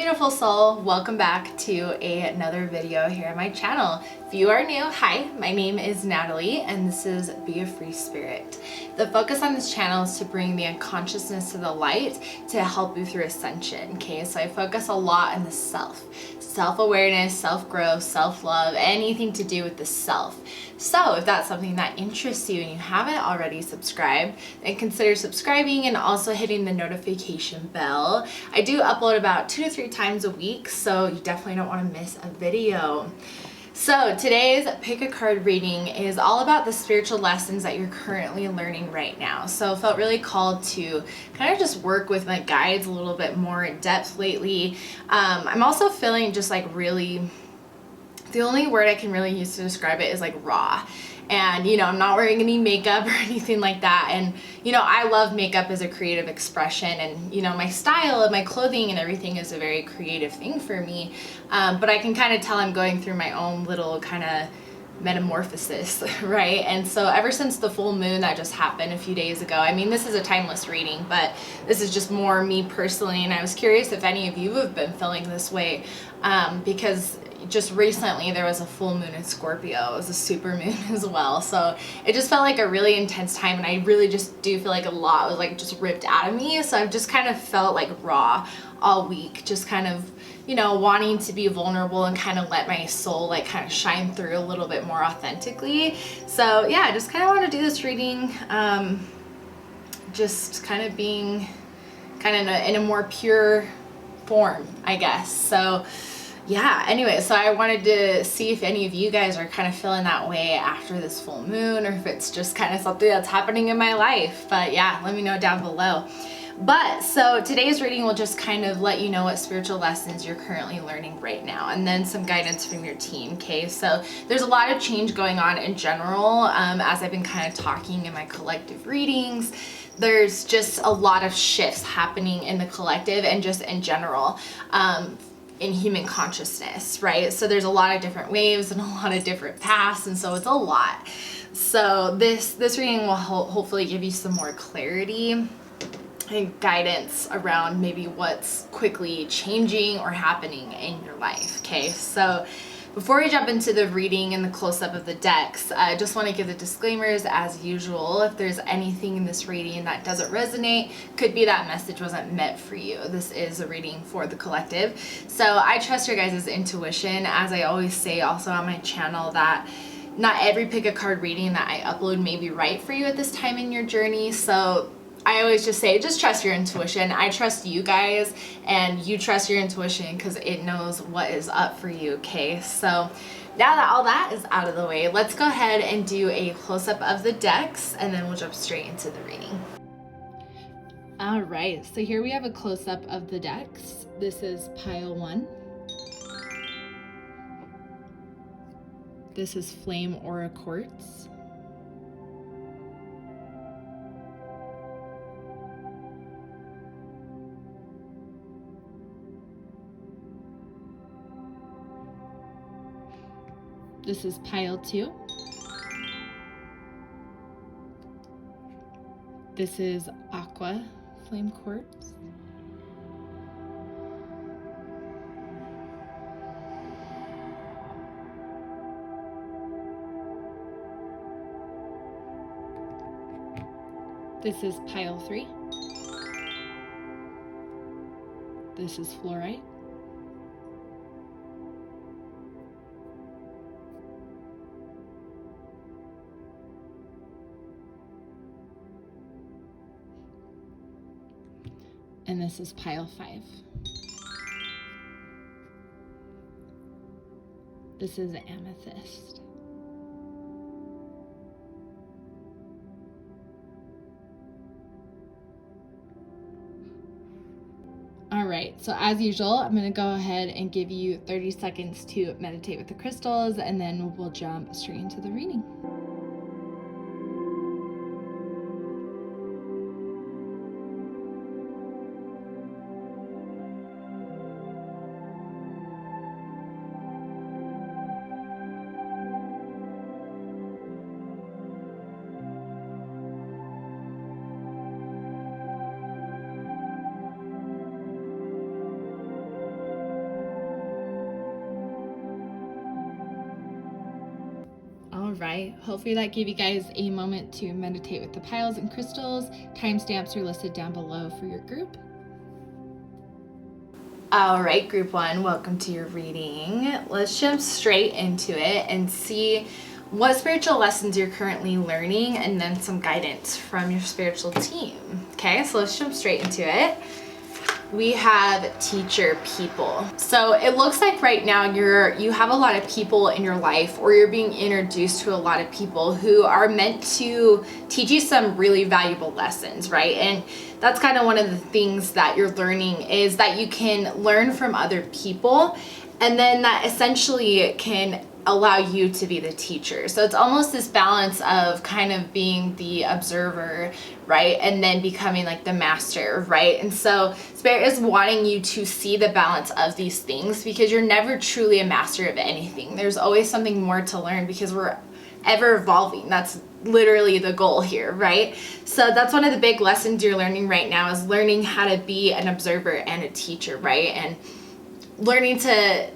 beautiful soul, welcome back to another video here on my channel. If you are new, hi, my name is Natalie and this is Be a Free Spirit. The focus on this channel is to bring the unconsciousness to the light to help you through ascension, okay? So I focus a lot on the self-awareness, self-growth, self-love, anything to do with the self. So if that's something that interests you and you haven't already subscribed, then consider subscribing and also hitting the notification bell. I do upload about 2 to 3 times a week, so you definitely don't want to miss a video. So today's pick a card reading is all about the spiritual lessons that you're currently learning right now. So I felt really called to kind of just work with my guides a little bit more in depth lately. I'm also feeling just like really, the only word I can really use to describe it is like raw. And, you know, I'm not wearing any makeup or anything like that. And, you know, I love makeup as a creative expression. And, you know, my style of my clothing and everything is a very creative thing for me. But I can kind of tell I'm going through my own little kind of metamorphosis, right? And so ever since the full moon that just happened a few days ago, I mean, this is a timeless reading, but this is just more me personally. And I was curious if any of you have been feeling this way, because just recently there was a full moon in Scorpio. It was a super moon as well. So it just felt like a really intense time, and I really just do feel like a lot was like just ripped out of me. So I've just kind of felt like raw all week, just kind of, you know, wanting to be vulnerable and kind of let my soul like kind of shine through a little bit more authentically. So yeah, I just kind of want to do this reading, just kind of being kind of in a more pure form, I guess. So yeah, anyway, so I wanted to see if any of you guys are kind of feeling that way after this full moon, or if it's just kind of something that's happening in my life. But yeah, let me know down below. But so today's reading will just kind of let you know what spiritual lessons you're currently learning right now, and then some guidance from your team, okay? So there's a lot of change going on in general, as I've been kind of talking in my collective readings. There's just a lot of shifts happening in the collective and just in general. In human consciousness, right? So there's a lot of different waves and a lot of different paths, and so it's a lot. So this reading will hopefully give you some more clarity and guidance around maybe what's quickly changing or happening in your life, okay? So before we jump into the reading and the close-up of the decks, I just want to give the disclaimers as usual. If there's anything in this reading that doesn't resonate, could be that message wasn't meant for you. This is a reading for the collective. So I trust your guys' intuition, as I always say also on my channel, that not every pick a card reading that I upload may be right for you at this time in your journey. So I always just say, just trust your intuition. I trust you guys, and you trust your intuition because it knows what is up for you, okay? So now that all that is out of the way, let's go ahead and do a close-up of the decks, and then we'll jump straight into the reading. All right, so here we have a close-up of the decks. This is pile 1. This is Flame Aura Quartz. This is pile 2. This is Aqua Flame Quartz. This is pile 3. This is Fluorite. And this is pile 5. This is Amethyst. All right, so as usual, I'm gonna go ahead and give you 30 seconds to meditate with the crystals, and then we'll jump straight into the reading. right, hopefully that gave you guys a moment to meditate with the piles and crystals. Timestamps are listed down below for your group. All right, group one, welcome to your reading. Let's jump straight into it and see what spiritual lessons you're currently learning, and then some guidance from your spiritual team. Okay, so let's jump straight into it. We have teacher people. So it looks like right now you have a lot of people in your life, or you're being introduced to a lot of people who are meant to teach you some really valuable lessons, right? And that's kind of one of the things that you're learning, is that you can learn from other people, and then that essentially can allow you to be the teacher. So it's almost this balance of kind of being the observer, right? And then becoming like the master, right? And so Spirit is wanting you to see the balance of these things, because you're never truly a master of anything. There's always something more to learn, because we're ever evolving. That's literally the goal here, right? So that's one of the big lessons you're learning right now, is learning how to be an observer and a teacher, right? And learning that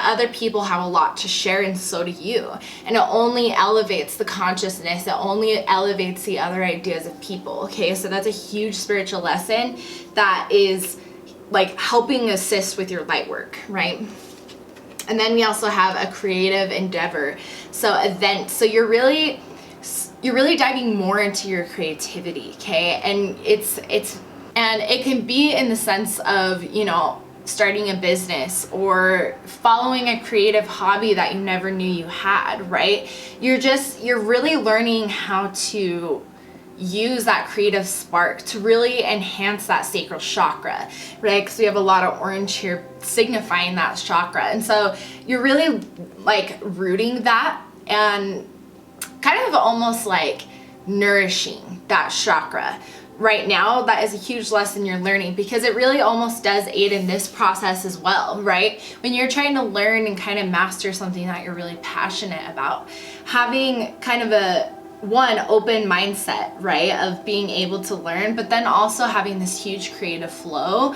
other people have a lot to share, and so do you. And it only elevates the consciousness. It only elevates the other ideas of people. Okay, so that's a huge spiritual lesson that is like helping assist with your light work, right? And then we also have a creative endeavor. So event. So you're really diving more into your creativity, okay? And it can be in the sense of, starting a business or following a creative hobby that you never knew you had, right? You're really learning how to use that creative spark to really enhance that sacral chakra, right? Because we have a lot of orange here signifying that chakra. And so you're really like rooting that and kind of almost like nourishing that chakra. Right now, that is a huge lesson you're learning, because it really almost does aid in this process as well, right? When you're trying to learn and kind of master something that you're really passionate about, having kind of one open mindset, right, of being able to learn, but then also having this huge creative flow.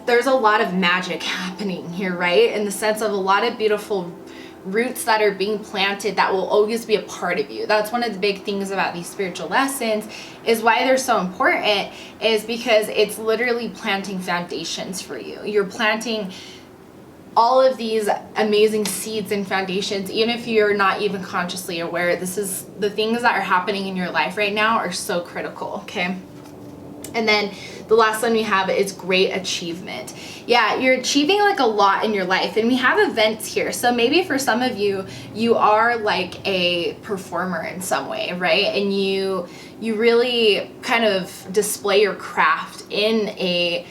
There's a lot of magic happening here, right? In the sense of a lot of beautiful roots that are being planted that will always be a part of you. That's one of the big things about these spiritual lessons, is why they're so important, is because it's literally planting foundations for you. You're planting all of these amazing seeds and foundations, even if you're not even consciously aware. This is the things that are happening in your life right now are so critical, okay? And then the last one we have is great achievement. Yeah, you're achieving like a lot in your life, and we have events here. So maybe for some of you, you are like a performer in some way, right? And you really kind of display your craft in a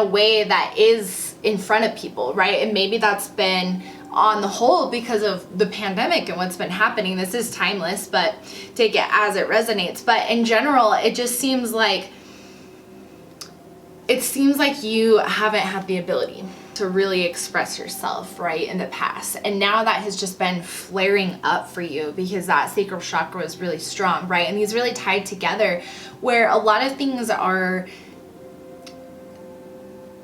way that is in front of people, right? And maybe that's been on the whole because of the pandemic and what's been happening. This is timeless, but take it as it resonates. But in general, it just seems like you haven't had the ability to really express yourself, right, in the past. And now that has just been flaring up for you, because that sacral chakra was really strong, right? And these really tied together, where a lot of things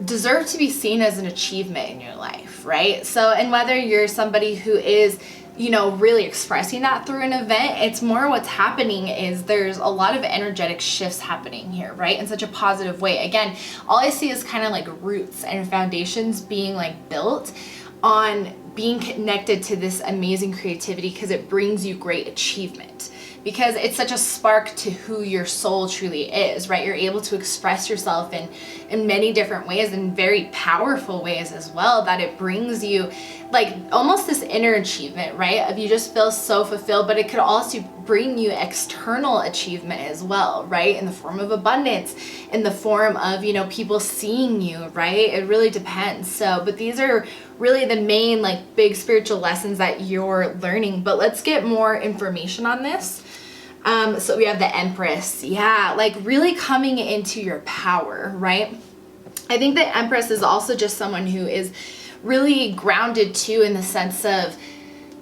deserve to be seen as an achievement in your life, right? So, and whether you're somebody who is, really expressing that through an event, it's more what's happening is there's a lot of energetic shifts happening here, right? In such a positive way. Again, all I see is kind of like roots and foundations being like built on being connected to this amazing creativity, because it brings you great achievement. Because it's such a spark to who your soul truly is, right? You're able to express yourself in many different ways, and very powerful ways as well, that it brings you like almost this inner achievement, right? Of you just feel so fulfilled, but it could also bring you external achievement as well, right? In the form of abundance, in the form of, people seeing you, right? It really depends. So, but these are really the main like big spiritual lessons that you're learning. But let's get more information on this. So we have the Empress. Yeah, like really coming into your power, right? I think the Empress is also just someone who is really grounded too, in the sense of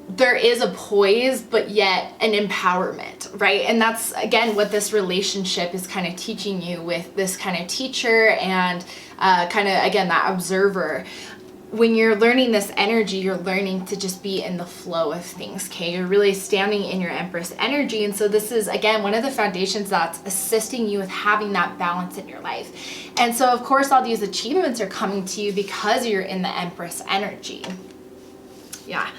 there is a poise, but yet an empowerment, right? And that's, again, what this relationship is kind of teaching you with this kind of teacher and kind of, again, that observer. when you're learning this energy, you're learning to just be in the flow of things, okay? You're really standing in your Empress energy. And so this is, again, one of the foundations that's assisting you with having that balance in your life. And so, of course, all these achievements are coming to you because you're in the Empress energy. Yeah.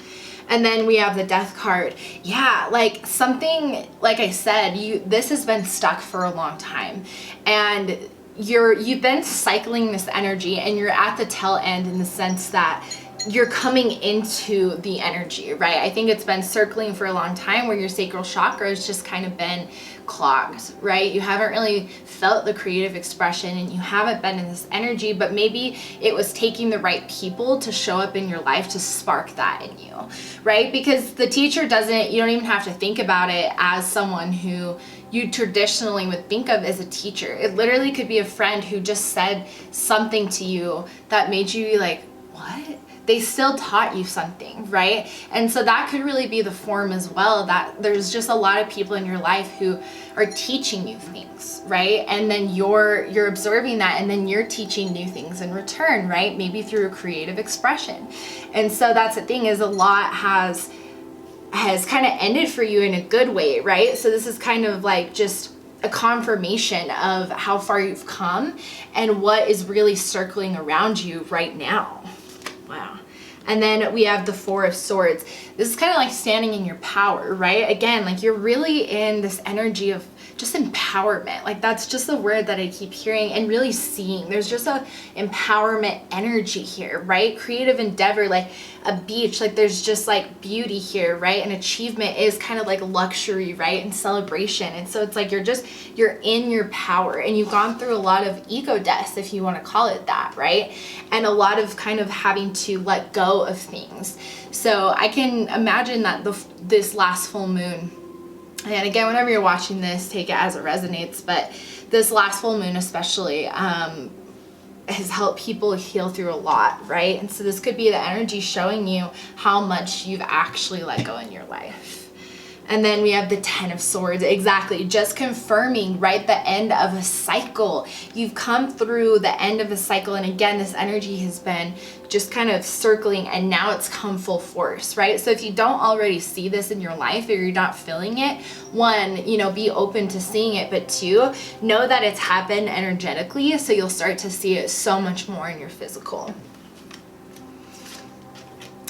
And then we have the Death card. Yeah, like something, like I said, this has been stuck for a long time. And you've been cycling this energy, and you're at the tail end in the sense that you're coming into the energy, right? I think it's been circling for a long time where your sacral chakra has just kind of been clogged, right? You haven't really felt the creative expression, and you haven't been in this energy, but maybe it was taking the right people to show up in your life to spark that in you, right? Because the teacher you don't even have to think about it as someone who you traditionally would think of as a teacher. It literally could be a friend who just said something to you that made you be like, what? They still taught you something, right? And so that could really be the form as well, that there's just a lot of people in your life who are teaching you things, right? And then you're absorbing that, and then you're teaching new things in return, right? Maybe through a creative expression. And so that's the thing, is a lot has kind of ended for you in a good way, right? So this is kind of like just a confirmation of how far you've come and what is really circling around you right now. Wow. And then we have the Four of Swords. This is kind of like standing in your power, right? Again, like you're really in this energy of just empowerment. Like that's just the word that I keep hearing and really seeing. There's just a empowerment energy here, right? Creative endeavor, like a beach, like there's just like beauty here, right? And achievement is kind of like luxury, right? And celebration. And so it's like you're in your power, and you've gone through a lot of ego deaths, if you want to call it that, right? And a lot of kind of having to let go of things. So I can imagine that this last full moon, and again, whenever you're watching this, take it as it resonates, but this last full moon especially has helped people heal through a lot, right? And so this could be the energy showing you how much you've actually let go in your life. And then we have the Ten of Swords. Exactly. Just confirming, right? The end of a cycle. You've come through the end of a cycle. And again, this energy has been just kind of circling, and now it's come full force, right? So if you don't already see this in your life, or you're not feeling it, one, be open to seeing it, but two, know that it's happened energetically. So you'll start to see it so much more in your physical.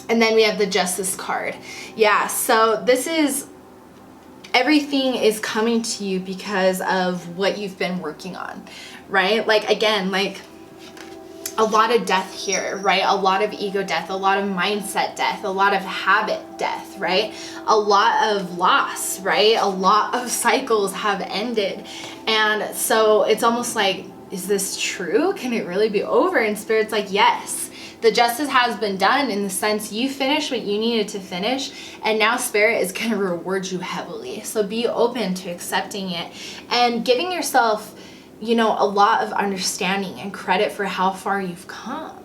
And then we have the Justice card. Yeah. So this is, everything is coming to you because of what you've been working on, right? Like, again, like a lot of death here, right? A lot of ego death, a lot of mindset death, a lot of habit death, right? A lot of loss, right? A lot of cycles have ended. And so it's almost like, is this true? Can it really be over? And Spirit's like, yes. The justice has been done, in the sense you finished what you needed to finish, and now Spirit is going to reward you heavily. So be open to accepting it and giving yourself, a lot of understanding and credit for how far you've come.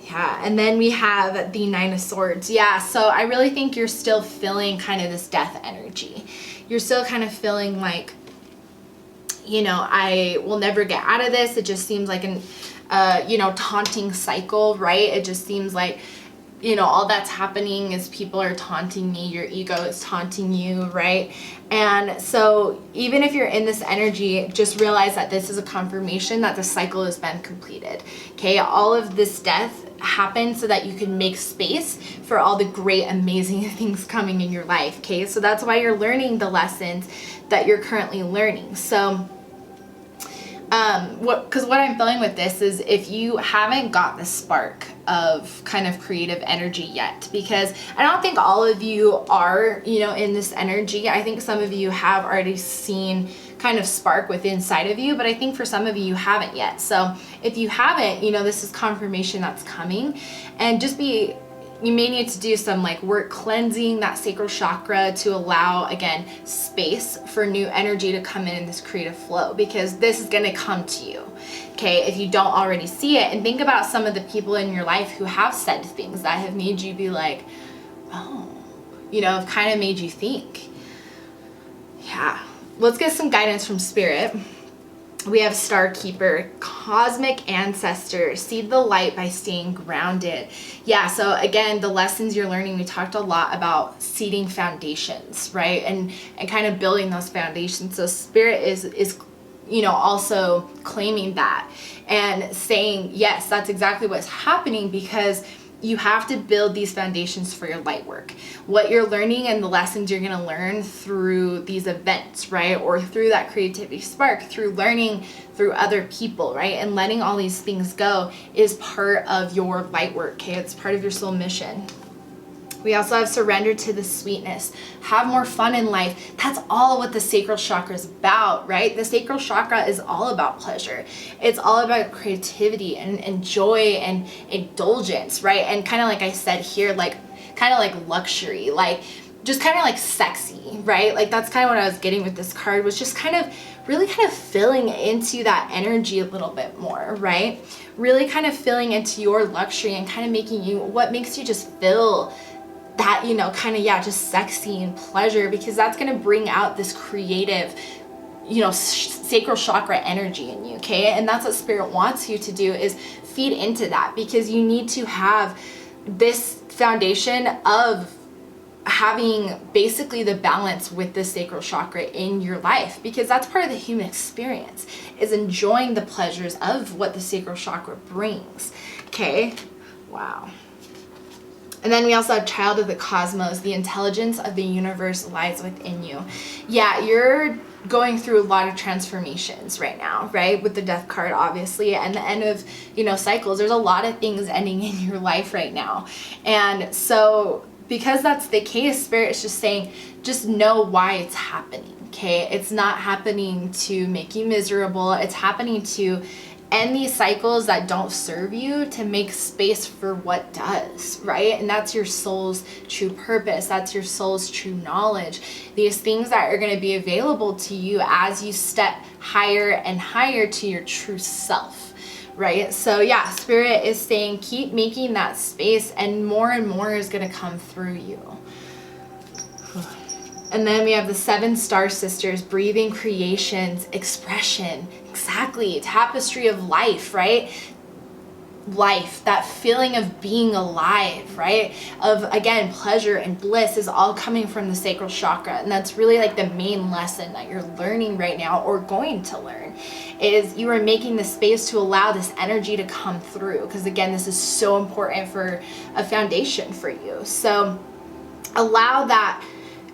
Yeah, and then we have the Nine of Swords. Yeah, so I really think you're still feeling kind of this death energy. You're still kind of feeling like, I will never get out of this. It just seems like an taunting cycle, right? It just seems like, all that's happening is people are taunting me, your ego is taunting you, right? And so even if you're in this energy, just realize that this is a confirmation that the cycle has been completed, okay? All of this death happened so that you can make space for all the great, amazing things coming in your life, okay? So that's why you're learning the lessons that you're currently learning. So because what I'm feeling with this is, if you haven't got the spark of kind of creative energy yet, because I don't think all of you are, in this energy. I think some of you have already seen kind of spark within inside of you, but I think for some of you haven't yet. So if you haven't, this is confirmation that's coming. And just you may need to do some work cleansing that sacral chakra to allow, again, space for new energy to come in this creative flow, because this is going to come to you, okay, if you don't already see it. And think about some of the people in your life who have said things that have made you be like, oh, have kind of made you think. Yeah, let's get some guidance from Spirit. We have Star Keeper, cosmic ancestor, seed the light by staying grounded. Yeah, so again, the lessons you're learning, we talked a lot about seeding foundations, right? And kind of building those foundations. So Spirit is also claiming that and saying, yes, that's exactly what's happening, because you have to build these foundations for your light work. What you're learning and the lessons you're going to learn through these events, right? Or through that creativity spark, through learning through other people, right? And letting all these things go is part of your light work, okay? It's part of your soul mission. We also have surrender to the sweetness. Have more fun in life. That's all what the sacral chakra is about, right? The sacral chakra is all about pleasure. It's all about creativity and joy and indulgence, right? And kind of like I said here, kind of like luxury, just kind of like sexy, right? Like that's kind of what I was getting with this card, was just really filling into that energy a little bit more, right? Really kind of filling into your luxury and kind of making you, what makes you just feel that, just sexy and pleasure, because that's going to bring out this creative, sacral chakra energy in you, okay? And that's what Spirit wants you to do, is feed into that, because you need to have this foundation of having basically the balance with the sacral chakra in your life, because that's part of the human experience, is enjoying the pleasures of what the sacral chakra brings, okay? Wow. And then we also have child of the cosmos. The intelligence of the universe lies within you. Yeah, you're going through a lot of transformations right now, right? With the death card, obviously, and the end of, cycles. There's a lot of things ending in your life right now. And so because that's the case, Spirit is just saying, just know why it's happening, okay? It's not happening to make you miserable. It's happening to end these cycles that don't serve you, to make space for what does, right? And that's your soul's true purpose. That's your soul's true knowledge. These things that are going to be available to you as you step higher and higher to your true self, right? So yeah, Spirit is saying, keep making that space, and more is going to come through you. And then we have the 7 star sisters, breathing creations, expression. Exactly. Tapestry of life, right? Life, that feeling of being alive, right? Of, again, pleasure and bliss is all coming from the sacral chakra. And that's really like the main lesson that you're learning right now, or going to learn, is you are making the space to allow this energy to come through. Because again, this is so important for a foundation for you. So allow that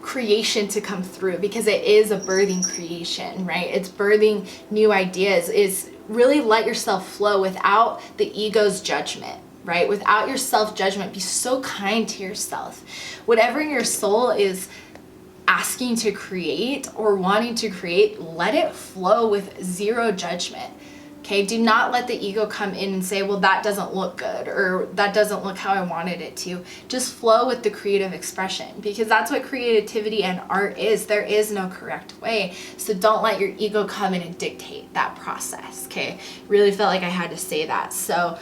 creation to come through, because it is a birthing creation, right? It's birthing new ideas. Is really let yourself flow without the ego's judgment, right? Without your self-judgment. Be so kind to yourself. Whatever your soul is asking to create or wanting to create, let it flow with zero judgment. Okay, do not let the ego come in and say, well, that doesn't look good, or that doesn't look how I wanted it to. Just flow with the creative expression, because that's what creativity and art is. There is no correct way. So don't let your ego come in and dictate that process, okay? Really felt like I had to say that. So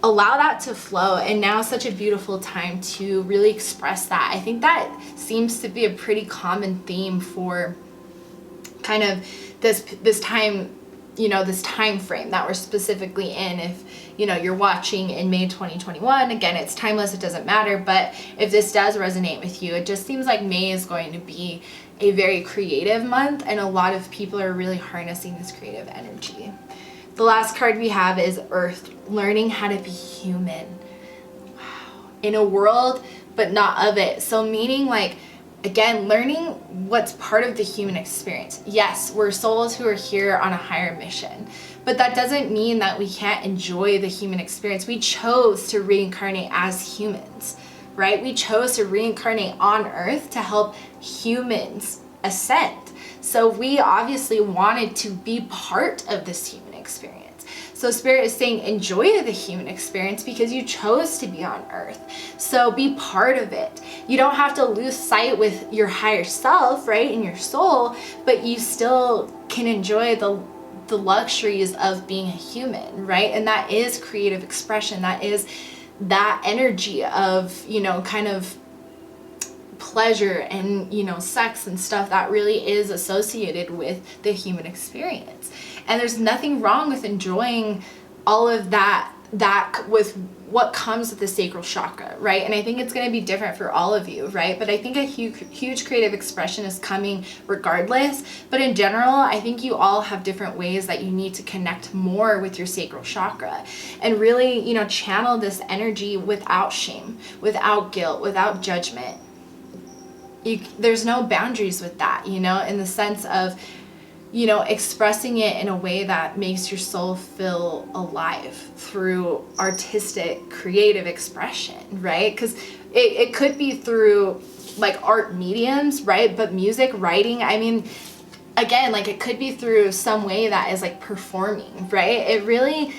allow that to flow, and now is such a beautiful time to really express that. I think that seems to be a pretty common theme for kind of this time, this time frame that we're specifically in. If you're watching in May 2021, again, it's timeless, it doesn't matter, but if this does resonate with you, it just seems like May is going to be a very creative month, and a lot of people are really harnessing this creative energy. The last card we have is Earth, learning how to be human. Wow. In a world but not of it. So meaning, like, again, learning what's part of the human experience. Yes, we're souls who are here on a higher mission, but that doesn't mean that we can't enjoy the human experience. We chose to reincarnate as humans, right? We chose to reincarnate on Earth to help humans ascend. So we obviously wanted to be part of this human experience. So Spirit is saying, enjoy the human experience, because you chose to be on Earth. So be part of it. You don't have to lose sight with your higher self, right, in your soul, but you still can enjoy the luxuries of being a human, right? And that is creative expression. That is that energy of, kind of pleasure and, sex and stuff that really is associated with the human experience. And there's nothing wrong with enjoying all of that with what comes with the sacral chakra, right? And I think it's going to be different for all of you, right? But I think a huge creative expression is coming regardless. But in general, I think you all have different ways that you need to connect more with your sacral chakra and really, you know, channel this energy without shame, without guilt, without judgment. There's no boundaries with that, you know, in the sense of, you know, expressing it in a way that makes your soul feel alive through artistic, creative expression, right? Because it could be through like art mediums, right? But music, writing, I mean, again, like it could be through some way that is like performing, right? It really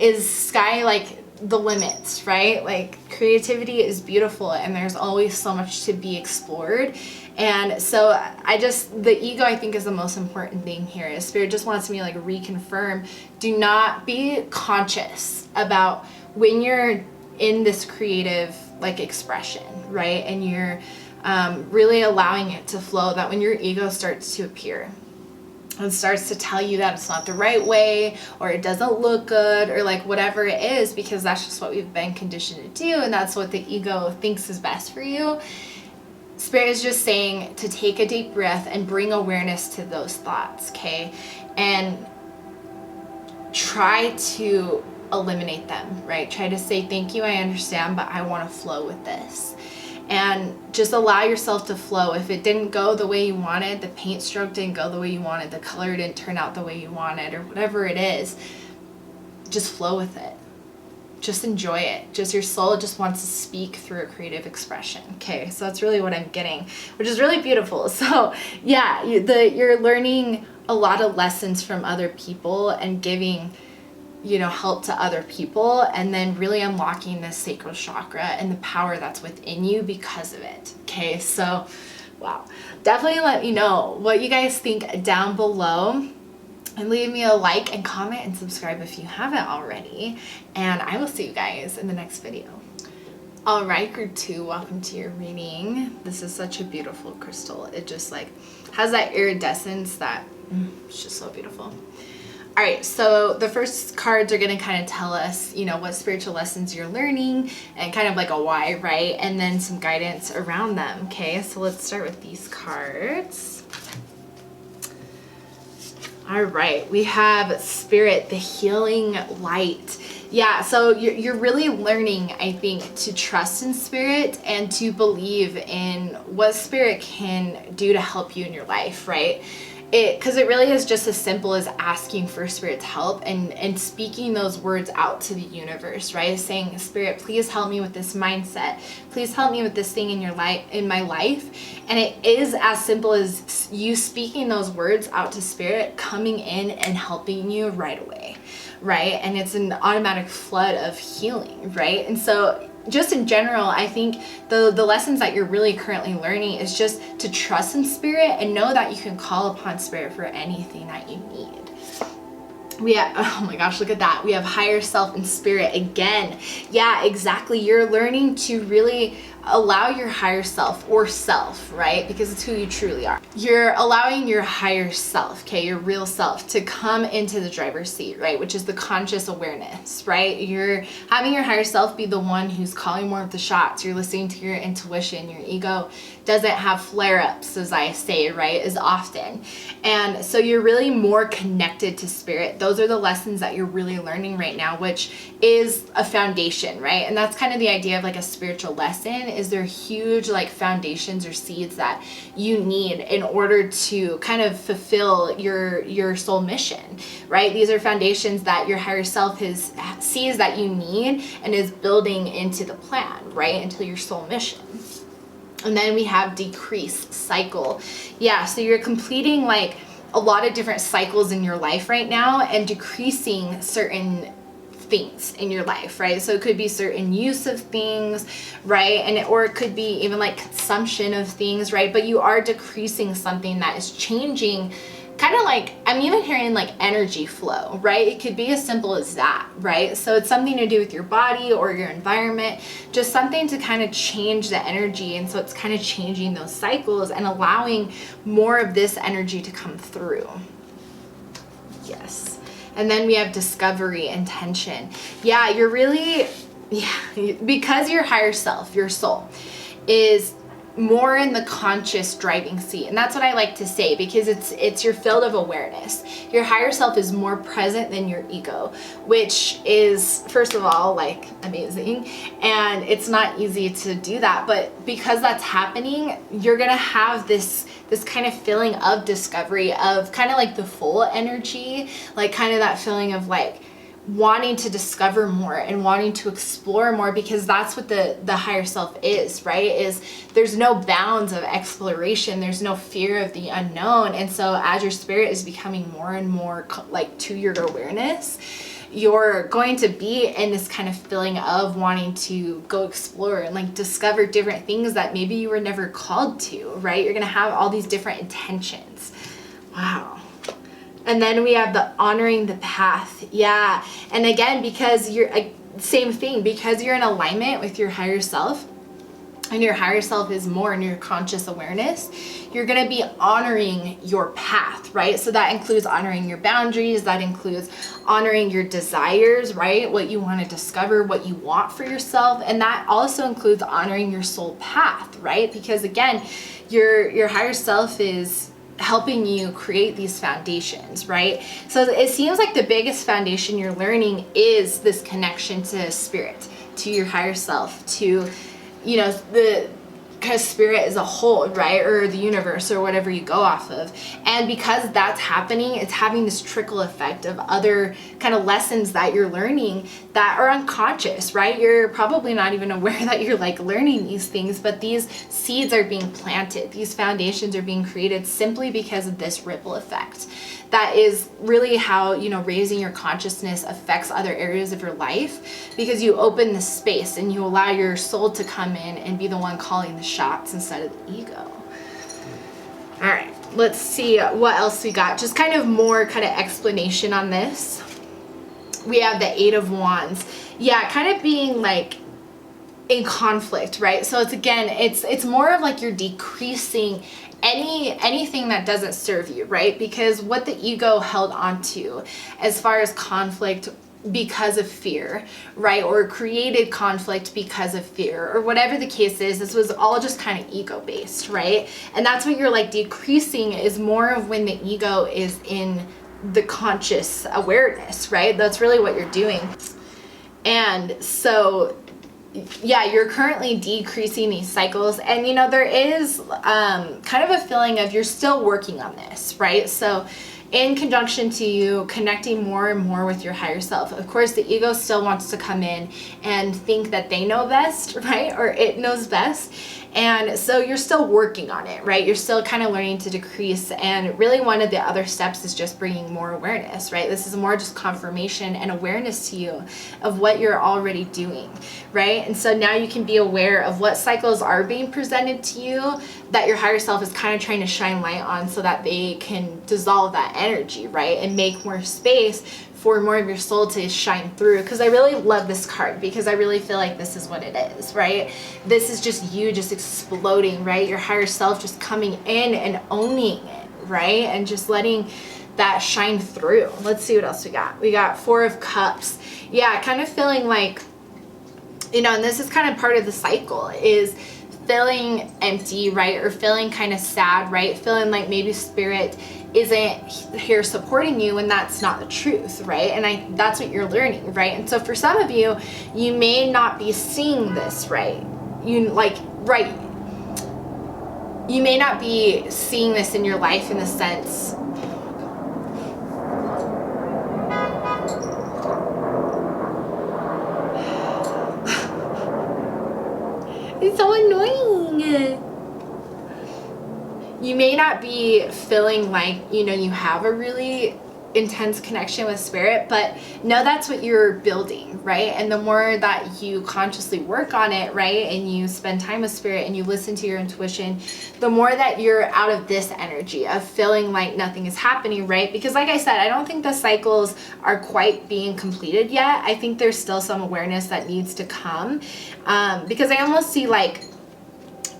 is sky like the limits, right? Like creativity is beautiful and there's always so much to be explored. And so the ego, I think, is the most important thing here. Spirit just wants me to like reconfirm, do not be conscious about when you're in this creative like expression, right? And you're really allowing it to flow, that when your ego starts to appear and starts to tell you that it's not the right way, or it doesn't look good, or like whatever it is, because that's just what we've been conditioned to do, and that's what the ego thinks is best for you. Spirit is just saying to take a deep breath and bring awareness to those thoughts, okay? And try to eliminate them, right? Try to say, thank you, I understand, but I want to flow with this. And just allow yourself to flow. If it didn't go the way you wanted, the paint stroke didn't go the way you wanted, the color didn't turn out the way you wanted, or whatever it is, just flow with it. Just enjoy it. Just your soul just wants to speak through a creative expression. Okay, so that's really what I'm getting, which is really beautiful. So yeah, you're learning a lot of lessons from other people and giving, you know, help to other people, and then really unlocking this sacral chakra and the power that's within you because of it. Okay, so wow, definitely let me know what you guys think down below. And leave me a like and comment and subscribe if you haven't already. And I will see you guys in the next video. All right, group 2, welcome to your reading. This is such a beautiful crystal. It just like has that iridescence that it's just so beautiful. All right, so the first cards are gonna kind of tell us, you know, what spiritual lessons you're learning and kind of like a why, right? And then some guidance around them, okay? So let's start with these cards. All right, we have Spirit, the healing light. Yeah, so you're really learning, I think, to trust in Spirit and to believe in what Spirit can do to help you in your life, right? Because it really is just as simple as asking for Spirit's help and speaking those words out to the universe, right? Saying, Spirit, please help me with this mindset. Please help me with this thing in my life. And it is as simple as you speaking those words out to Spirit, coming in and helping you right away, right? And it's an automatic flood of healing, right? And so just in general, I think the lessons that you're really currently learning is just to trust in Spirit and know that you can call upon Spirit for anything that you need. We have, oh my gosh, look at that. We have higher self and Spirit again. Yeah, exactly. You're learning to really allow your higher self or self, right? Because it's who you truly are. You're allowing your higher self, okay, your real self, to come into the driver's seat, right? Which is the conscious awareness, right? You're having your higher self be the one who's calling more of the shots. You're listening to your intuition. Your ego doesn't have flare-ups, as I say, right, as often. And so you're really more connected to Spirit. Those are the lessons that you're really learning right now, which is a foundation, right? And that's kind of the idea of like a spiritual lesson, is there huge like foundations or seeds that you need in order to kind of fulfill your soul mission, right? These are foundations that your higher self sees that you need and is building into the plan, right, into your soul mission. And then we have decrease cycle. Yeah, so you're completing like a lot of different cycles in your life right now and decreasing certain things in your life, right? So it could be certain use of things, right? Or it could be even like consumption of things, right? But you are decreasing something that is changing, kind of like, I'm even hearing like energy flow, right? It could be as simple as that, right? So it's something to do with your body or your environment, just something to kind of change the energy. And so it's kind of changing those cycles and allowing more of this energy to come through. Yes. And then we have discovery, intention. Yeah, you're really, because your higher self, your soul, is more in the conscious driving seat. And that's what I like to say, because it's your field of awareness. Your higher self is more present than your ego, which is, first of all, like, amazing. And it's not easy to do that, but because that's happening, you're gonna have this kind of feeling of discovery, of kind of like the full energy, like kind of that feeling of like wanting to discover more and wanting to explore more, because that's what the higher self is, right? Is there's no bounds of exploration, there's no fear of the unknown. And so as your spirit is becoming more and more like to your awareness, you're going to be in this kind of feeling of wanting to go explore and like discover different things that maybe you were never called to, right? You're gonna have all these different intentions. Wow. And then we have the honoring the path. Yeah. And again, because you're, same thing, because you're in alignment with your higher self, and your higher self is more in your conscious awareness, you're going to be honoring your path, right? So that includes honoring your boundaries, that includes honoring your desires, right? What you want to discover, what you want for yourself. And that also includes honoring your soul path, right? Because again, your higher self is helping you create these foundations, right? So it seems like the biggest foundation you're learning is this connection to spirit, to your higher self, to, you know, the kind of spirit as a whole, right? Or the universe, or whatever you go off of. And because that's happening, it's having this trickle effect of other kind of lessons that you're learning that are unconscious, right? You're probably not even aware that you're like learning these things, but these seeds are being planted. These foundations are being created simply because of this ripple effect. That is really how, you know, raising your consciousness affects other areas of your life, because you open the space and you allow your soul to come in and be the one calling the shots instead of the ego. All right, let's see what else we got. Just kind of more kind of explanation on this. We have the Eight of Wands. Yeah, kind of being like in conflict, right? So it's, again, it's more of like you're decreasing anything that doesn't serve you, right? Because what the ego held on to as far as conflict because of fear, right? Or created conflict because of fear, or whatever the case is, this was all just kind of ego based, right? And that's what you're like decreasing, is more of when the ego is in the conscious awareness, right? That's really what you're doing. And so yeah, you're currently decreasing these cycles. And you know, there is kind of a feeling of you're still working on this, right? So in conjunction to you connecting more and more with your higher self, of course the ego still wants to come in and think that they know best, right? Or it knows best. And so you're still working on it, right? You're still kind of learning to decrease. And really one of the other steps is just bringing more awareness, right? This is more just confirmation and awareness to you of what you're already doing, right? And so now you can be aware of what cycles are being presented to you that your higher self is kind of trying to shine light on, so that they can dissolve that energy, right? And make more space for more of your soul to shine through. Because I really love this card, because I really feel like this is what it is, right? This is just you just exploding, right? Your higher self just coming in and owning it, right? And just letting that shine through. Let's see what else we got. We got Four of Cups. Yeah, kind of feeling like, you know, and this is kind of part of the cycle, is feeling empty, right? Or feeling kind of sad, right? Feeling like maybe spirit isn't here supporting you, and that's not the truth, right? And that's what you're learning, right? And so for some of you, you may not be seeing this, right? You may not be seeing this in your life in the sense, it's so annoying. You may not be feeling like, you know, you have a really intense connection with spirit, but no, that's what you're building, right? And the more that you consciously work on it, right, and you spend time with spirit and you listen to your intuition, the more that you're out of this energy of feeling like nothing is happening, right? Because like I said, I don't think the cycles are quite being completed yet. I think there's still some awareness that needs to come, because I almost see like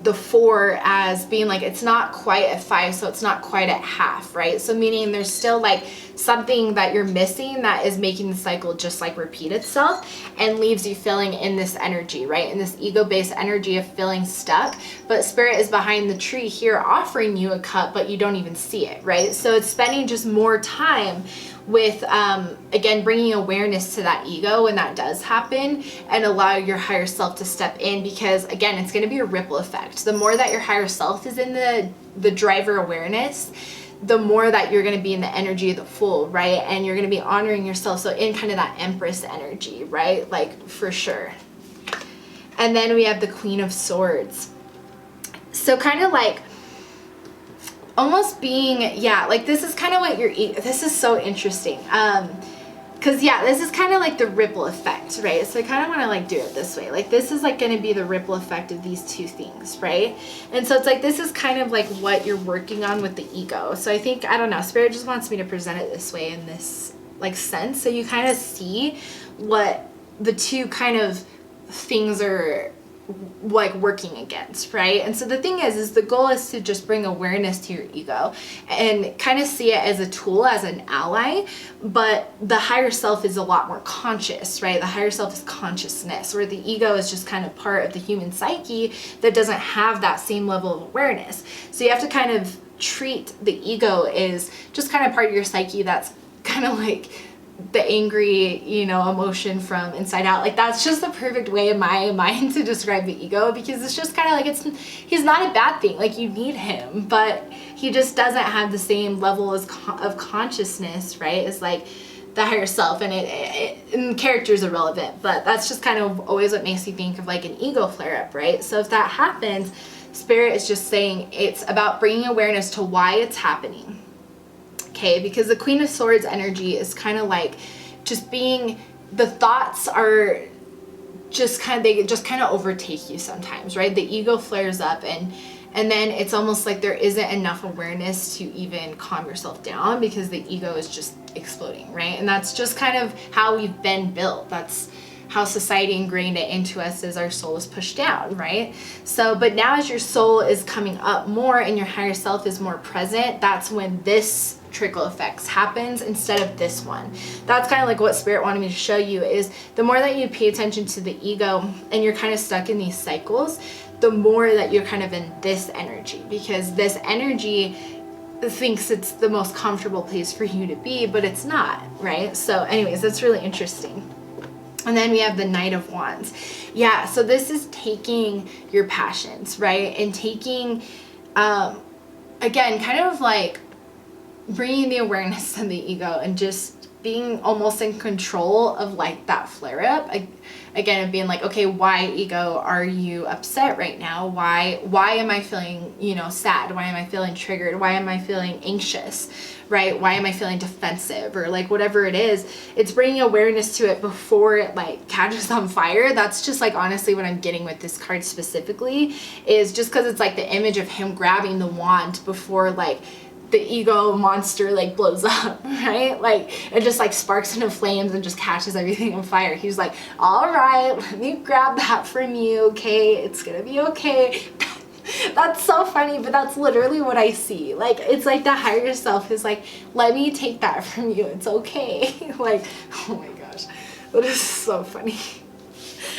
the 4 as being like, it's not quite at 5, so it's not quite at half, right? So meaning there's still like something that you're missing that is making the cycle just like repeat itself and leaves you feeling in this energy, right? In this ego-based energy of feeling stuck. But spirit is behind the tree here offering you a cup, but you don't even see it, right? So it's spending just more time with again, bringing awareness to that ego when that does happen, and allow your higher self to step in, because again, it's going to be a ripple effect. The more that your higher self is in the driver awareness, the more that you're going to be in the energy of the Fool, right? And you're going to be honoring yourself, so in kind of that Empress energy, right? Like, for sure. And then we have the Queen of Swords. So kind of like almost being, yeah, like this is kind of what you're, this is so interesting. Cause yeah, this is kind of like the ripple effect, right? So I kind of want to like do it this way. Like this is like going to be the ripple effect of these two things, right? And so it's like, this is kind of like what you're working on with the ego. So I think, I don't know, Spirit just wants me to present it this way, in this like sense. So you kind of see what the two kind of things are like working against, right? And so the thing is the goal is to just bring awareness to your ego and kind of see it as a tool, as an ally. But the higher self is a lot more conscious, right? The higher self is consciousness, where the ego is just kind of part of the human psyche that doesn't have that same level of awareness. So you have to kind of treat the ego as just kind of part of your psyche that's kind of like the angry, you know, emotion from inside out. Like that's just the perfect way in my mind to describe the ego, because it's just kind of like, he's not a bad thing. Like you need him, but he just doesn't have the same level of consciousness, right? As like the higher self, and and character is irrelevant, but that's just kind of always what makes you think of like an ego flare up, right? So if that happens, Spirit is just saying it's about bringing awareness to why it's happening. Okay, because the Queen of Swords energy is kind of like just being, the thoughts are just kind of, they just kind of overtake you sometimes, right? The ego flares up, and then it's almost like there isn't enough awareness to even calm yourself down, because the ego is just exploding, right? And that's just kind of how we've been built. That's how society ingrained it into us, as our soul is pushed down, right? So, but now as your soul is coming up more and your higher self is more present, that's when this trickle effects happens instead of this one. That's kind of like what Spirit wanted me to show you, is the more that you pay attention to the ego and you're kind of stuck in these cycles, the more that you're kind of in this energy, because this energy thinks it's the most comfortable place for you to be, but it's not, right? So anyways, that's really interesting. And then we have the Knight of Wands. Yeah, so this is taking your passions, right? And taking, again, kind of like bringing the awareness to the ego and just being almost in control of like that flare up. Again, of being like, okay, why, ego, are you upset right now? Why am I feeling, you know, sad? Why am I feeling triggered? Why am I feeling anxious, right? Why am I feeling defensive, or like whatever it is? It's bringing awareness to it before it like catches on fire. That's just like honestly what I'm getting with this card specifically, is just because it's like the image of him grabbing the wand before like the ego monster like blows up, right? Like it just like sparks into flames and just catches everything on fire. He's like, all right, let me grab that from you, okay? It's gonna be okay. That's so funny, but that's literally what I see. Like, it's like the higher self is like, let me take that from you, it's okay. Like, oh my gosh, that is so funny.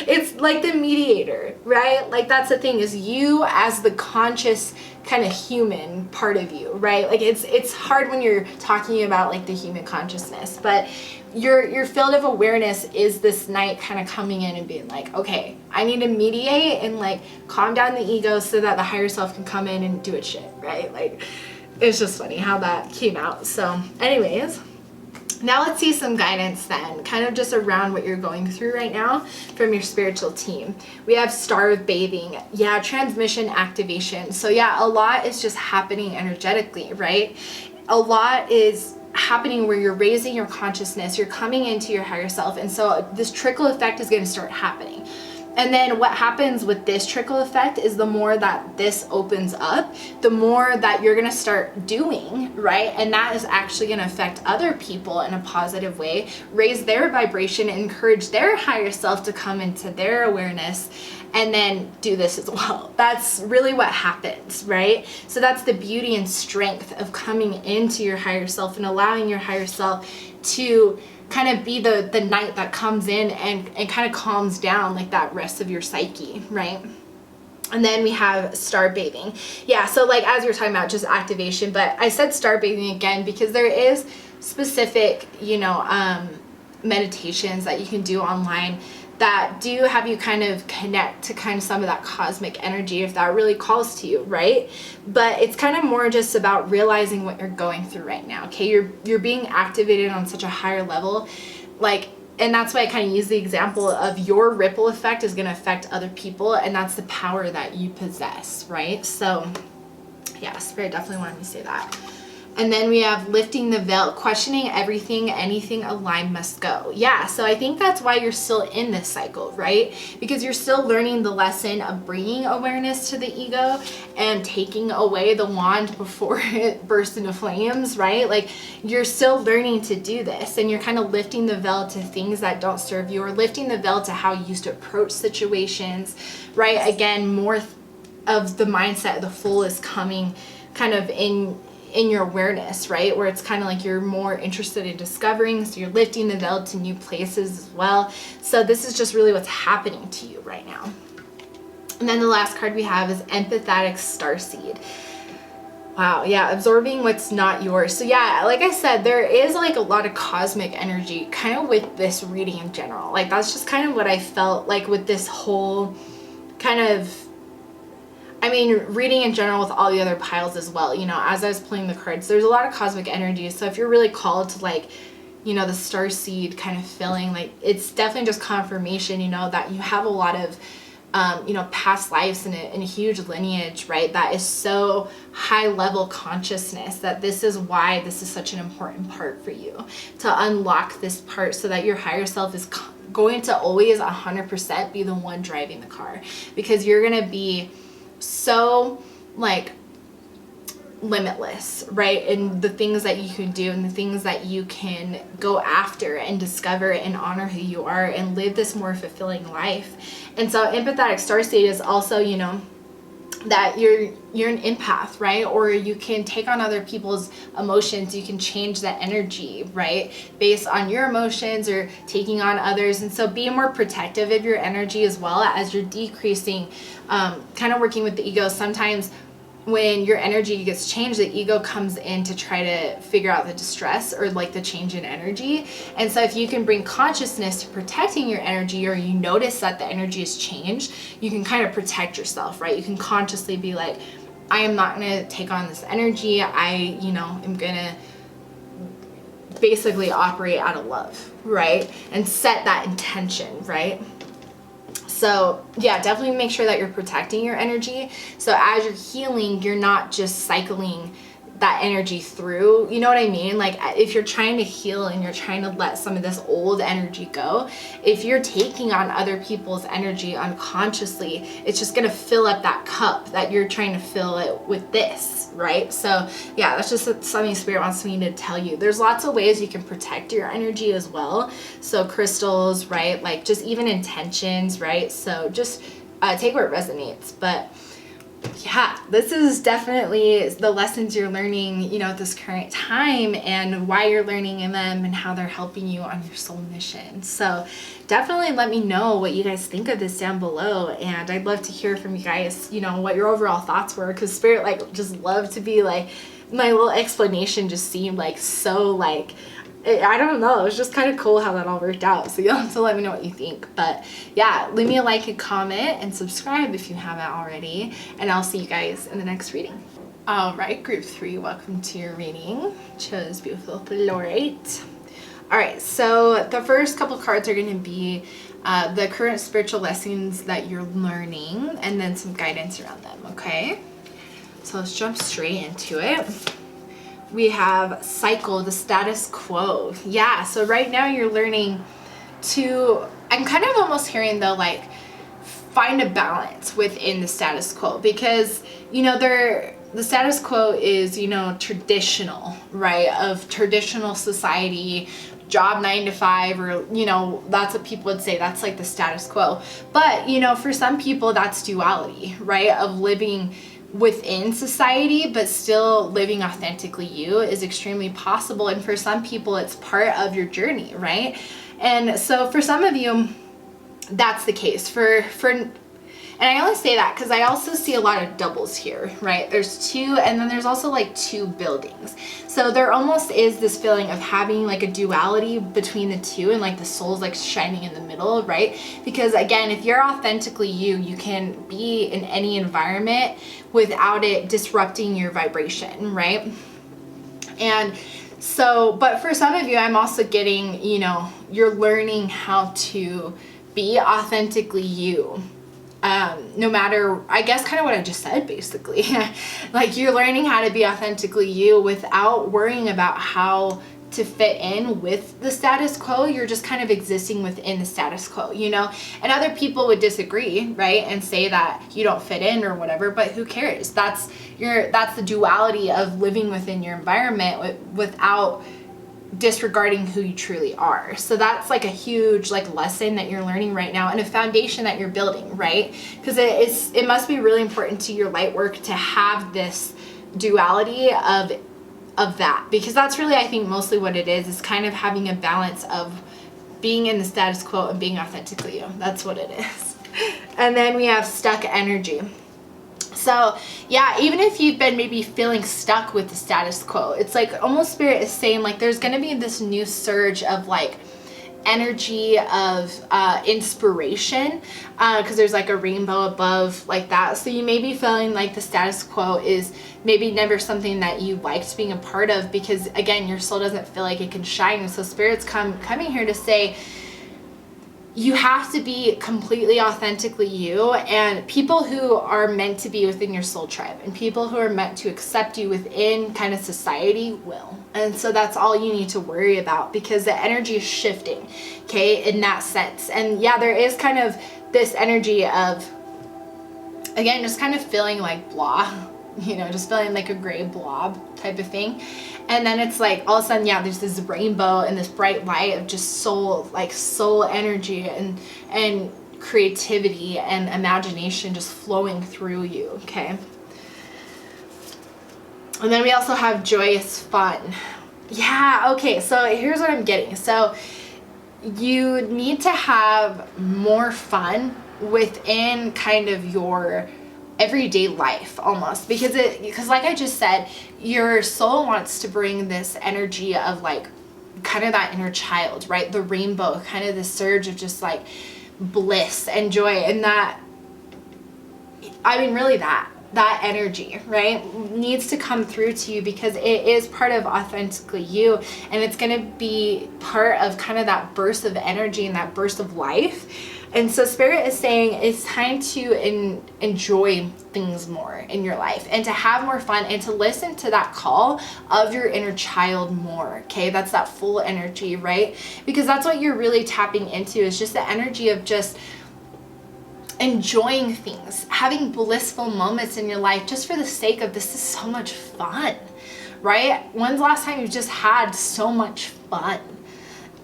It's like the mediator, right? Like that's the thing, is you as the conscious kind of human part of you, right? Like it's hard when you're talking about like the human consciousness, but your field of awareness is this knight kind of coming in and being like, okay, I need to mediate and like calm down the ego so that the higher self can come in and do its shit, right? Like it's just funny how that came out. So anyways, now let's see some guidance then, kind of just around what you're going through right now from your spiritual team. We have Star of Bathing. Yeah, transmission activation. So yeah, a lot is just happening energetically, right? A lot is happening where you're raising your consciousness, you're coming into your higher self. And so this trickle effect is going to start happening. And then what happens with this trickle effect is the more that this opens up, the more that you're gonna start doing, right? And that is actually gonna affect other people in a positive way, raise their vibration, encourage their higher self to come into their awareness, and then do this as well. That's really what happens, right? So that's the beauty and strength of coming into your higher self and allowing your higher self to kind of be the night that comes in and kind of calms down like that rest of your psyche, right? And then we have star bathing. Yeah, so like as you're talking about just activation, but I said star bathing again because there is specific, meditations that you can do online that do have you kind of connect to kind of some of that cosmic energy if that really calls to you, right? But it's kind of more just about realizing what you're going through right now, okay? You're being activated on such a higher level, like, and that's why I kind of use the example of your ripple effect is going to affect other people, and that's the power that you possess, right? So yeah, Spirit definitely wanted me to say that. And then we have lifting the veil, questioning everything, anything aligned must go. Yeah, so I think that's why you're still in this cycle, right? Because you're still learning the lesson of bringing awareness to the ego and taking away the wand before it bursts into flames, right? Like you're still learning to do this, and you're kind of lifting the veil to things that don't serve you, or lifting the veil to how you used to approach situations, right? Again, more of the mindset of the Fool is coming kind of in your awareness, right? Where it's kind of like you're more interested in discovering, so you're lifting the veil to new places as well. So this is just really what's happening to you right now. And then the last card we have is empathetic starseed. Wow, yeah, absorbing what's not yours. So yeah, like I said, there is like a lot of cosmic energy kind of with this reading in general. Like that's just kind of what I felt like with this whole kind of, I mean, reading in general with all the other piles as well, as I was playing the cards, there's a lot of cosmic energy. So if you're really called to like, the star seed kind of feeling, like it's definitely just confirmation, that you have a lot of, past lives and a huge lineage, right? That is so high level consciousness that this is why this is such an important part for you to unlock this part, so that your higher self is going to always 100% be the one driving the car, because you're going to be so like limitless, right? And the things that you can do and the things that you can go after and discover and honor who you are and live this more fulfilling life. And so empathetic starseed is also, that you're an empath, right? Or you can take on other people's emotions. You can change that energy, right? Based on your emotions or taking on others. And so be more protective of your energy as well as you're decreasing, kind of working with the ego. Sometimes when your energy gets changed, the ego comes in to try to figure out the distress or like the change in energy. And so if you can bring consciousness to protecting your energy, or you notice that the energy has changed, you can kind of protect yourself, right? You can consciously be like, I am not going to take on this energy. I, am going to basically operate out of love, right? And set that intention, right? So yeah, definitely make sure that you're protecting your energy. So as you're healing, you're not just cycling that energy through, you know what I mean? Like if you're trying to heal and you're trying to let some of this old energy go, if you're taking on other people's energy unconsciously, it's just going to fill up that cup that you're trying to fill it with this, right? So yeah, that's just something Spirit wants me to tell you. There's lots of ways you can protect your energy as well. So crystals, right? Like just even intentions, right? So just take where it resonates. But yeah, this is definitely the lessons you're learning, at this current time, and why you're learning in them and how they're helping you on your soul mission. So definitely let me know what you guys think of this down below. And I'd love to hear from you guys, what your overall thoughts were, because Spirit just loved to be like, my little explanation just seemed like so I don't know, it was just kind of cool how that all worked out. So you'll have to let me know what you think. But yeah, leave me a like, a comment, and subscribe if you haven't already. And I'll see you guys in the next reading. All right, group 3, welcome to your reading. Chose beautiful fluorite. All right, so the first couple cards are going to be the current spiritual lessons that you're learning, and then some guidance around them, okay? So let's jump straight into it. We have cycle, the status quo. Yeah, so right now you're learning to, I'm kind of almost hearing though, like find a balance within the status quo, because, you know, the status quo is, you know, traditional, right? Of traditional society, job 9 to 5, or, you know, that's what people would say. That's like the status quo. But, you know, for some people that's duality, right? Of living within society but still living authentically you is extremely possible. And for some people it's part of your journey, right? And so for some of you that's the case. And I only say that because I also see a lot of doubles here, right? There's two, and then there's also like two buildings. So there almost is this feeling of having like a duality between the two, and like the soul's like shining in the middle, right? Because again, if you're authentically you, you can be in any environment without it disrupting your vibration, right? And so, but for some of you, I'm also getting, you know, you're learning how to be authentically you. No matter, I guess, kind of what I just said, basically. Like, you're learning how to be authentically you without worrying about how to fit in with the status quo. You're just kind of existing within the status quo, you know? And other people would disagree, right? And say that you don't fit in or whatever, but who cares? That's the duality of living within your environment without disregarding who you truly are. So that's like a huge like lesson that you're learning right now, and a foundation that you're building, right? Because it must be really important to your light work to have this duality of that, because that's really, I think, mostly what it is kind of having a balance of being in the status quo and being authentically you. That's what it is. And then we have stuck energy. So yeah, even if you've been maybe feeling stuck with the status quo, it's like almost Spirit is saying like there's going to be this new surge of like energy of inspiration, because there's like a rainbow above like that. So you may be feeling like the status quo is maybe never something that you liked being a part of, because again, your soul doesn't feel like it can shine. And so Spirit's coming here to say, you have to be completely authentically you, and people who are meant to be within your soul tribe and people who are meant to accept you within kind of society will. And so that's all you need to worry about, because the energy is shifting, okay, in that sense. And yeah, there is kind of this energy of, again, just kind of feeling like blah, you know, just feeling like a gray blob type of thing. And then it's like all of a sudden, yeah, there's this rainbow and this bright light of just soul energy and creativity and imagination just flowing through you, okay? And then we also have joyous fun. Yeah, okay, so here's what I'm getting. So you need to have more fun within kind of your everyday life almost, because like I just said, your soul wants to bring this energy of like kind of that inner child, right? The rainbow, kind of the surge of just like bliss and joy, and that, I mean, really that energy, right, needs to come through to you, because it is part of authentically you, and it's going to be part of kind of that burst of energy and that burst of life. And so Spirit is saying it's time to enjoy things more in your life, and to have more fun, and to listen to that call of your inner child more, okay? That's that full energy, right? Because that's what you're really tapping into, is just the energy of just enjoying things, having blissful moments in your life just for the sake of this is so much fun, right? When's the last time you've just had so much fun?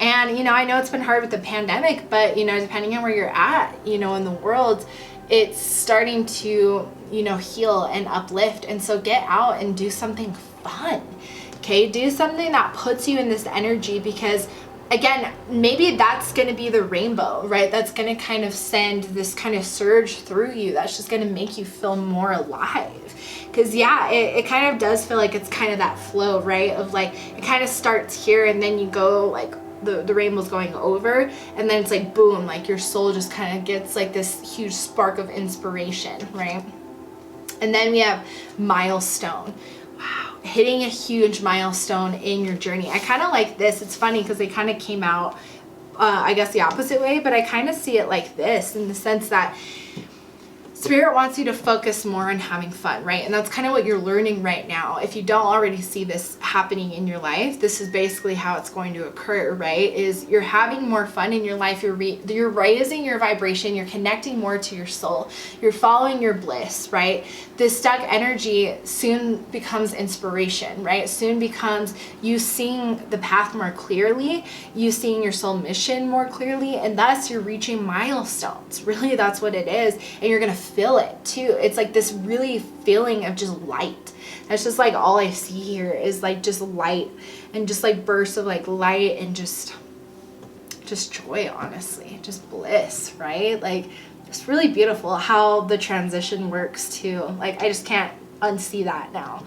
And, you know, I know it's been hard with the pandemic, but, you know, depending on where you're at, you know, in the world, it's starting to, you know, heal and uplift. And so get out and do something fun, okay? Do something that puts you in this energy, because, again, maybe that's going to be the rainbow, right? That's going to kind of send this kind of surge through you. That's just going to make you feel more alive. Because, yeah, it kind of does feel like it's kind of that flow, right? Of like, it kind of starts here, and then you go like, the rainbow's going over, and then it's like boom, like your soul just kind of gets like this huge spark of inspiration, right? And then we have milestone. Wow, hitting a huge milestone in your journey. I kind of like this. It's funny because they kind of came out I guess the opposite way, but I kind of see it like this, in the sense that Spirit wants you to focus more on having fun, right? And that's kind of what you're learning right now. If you don't already see this happening in your life, this is basically how it's going to occur, right? Is you're having more fun in your life, you're raising your vibration, you're connecting more to your soul, you're following your bliss, right? This stuck energy soon becomes inspiration, right? Soon becomes you seeing the path more clearly, you seeing your soul mission more clearly, and thus you're reaching milestones. Really, that's what it is. And you're gonna feel it too. It's like this really feeling of just light. That's just like all I see here is like just light and just like bursts of like light and just joy, honestly, just bliss, right? Like it's really beautiful how the transition works too. Like I just can't unsee that now.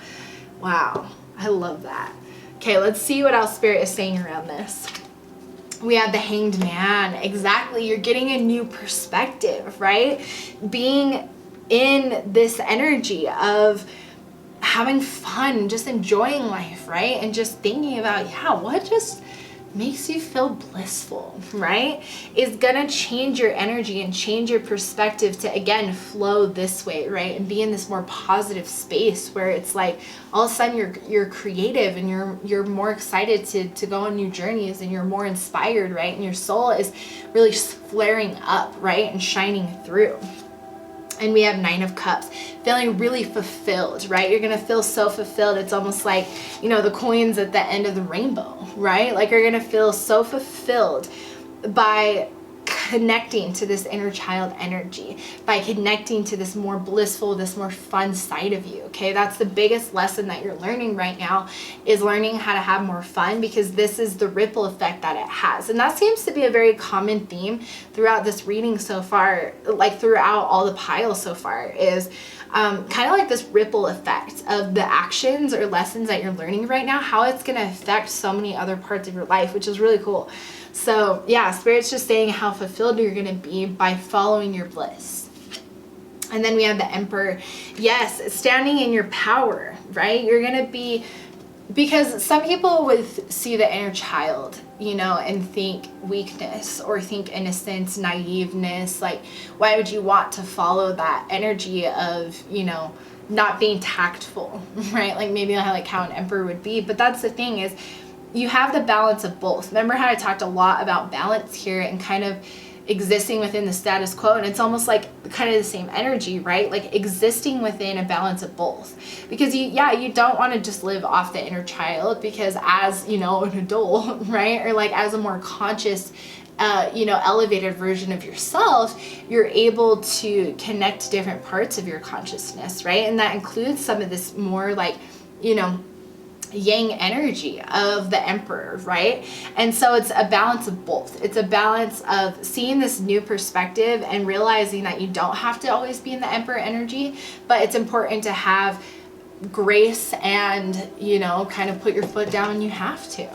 Wow, I love that. Okay, let's see what else Spirit is saying around this. We have the Hanged Man. Exactly. You're getting a new perspective, right? Being in this energy of having fun, just enjoying life, right? And just thinking about, yeah, what just makes you feel blissful, right? Is gonna change your energy and change your perspective to, again, flow this way, right? And be in this more positive space where it's like all of a sudden you're creative and you're more excited to go on new journeys and you're more inspired, right? And your soul is really flaring up, right? And shining through. And we have Nine of Cups, feeling really fulfilled, right? You're gonna feel so fulfilled. It's almost like, you know, the coins at the end of the rainbow, right? Like you're gonna feel so fulfilled by connecting to this inner child energy, by connecting to this more blissful, this more fun side of you, okay? That's the biggest lesson that you're learning right now, is learning how to have more fun, because this is the ripple effect that it has. And that seems to be a very common theme throughout this reading so far, like throughout all the piles so far, is kind of like this ripple effect of the actions or lessons that you're learning right now, how it's going to affect so many other parts of your life, which is really cool. So yeah, Spirit's just saying how fulfilled you're going to be by following your bliss. And then we have the Emperor. Yes, standing in your power, right? You're going to be, because some people would see the inner child, you know, and think weakness or think innocence, naiveness. Like, why would you want to follow that energy of, you know, not being tactful, right? Like maybe like how an Emperor would be. But that's the thing, is you have the balance of both. Remember how I talked a lot about balance here and kind of existing within the status quo, and it's almost like kind of the same energy, right? Like existing within a balance of both, because you don't want to just live off the inner child, because as, you know, an adult, right, or like as a more conscious you know, elevated version of yourself, you're able to connect to different parts of your consciousness, right? And that includes some of this more like, you know, yang energy of the Emperor, right? And so it's a balance of both. It's a balance of seeing this new perspective and realizing that you don't have to always be in the Emperor energy, but it's important to have grace and, you know, kind of put your foot down when you have to.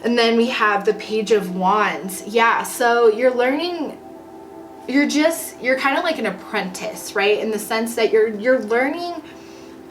And then we have the Page of Wands. Yeah, so you're learning, you're kind of like an apprentice, right? In the sense that you're learning,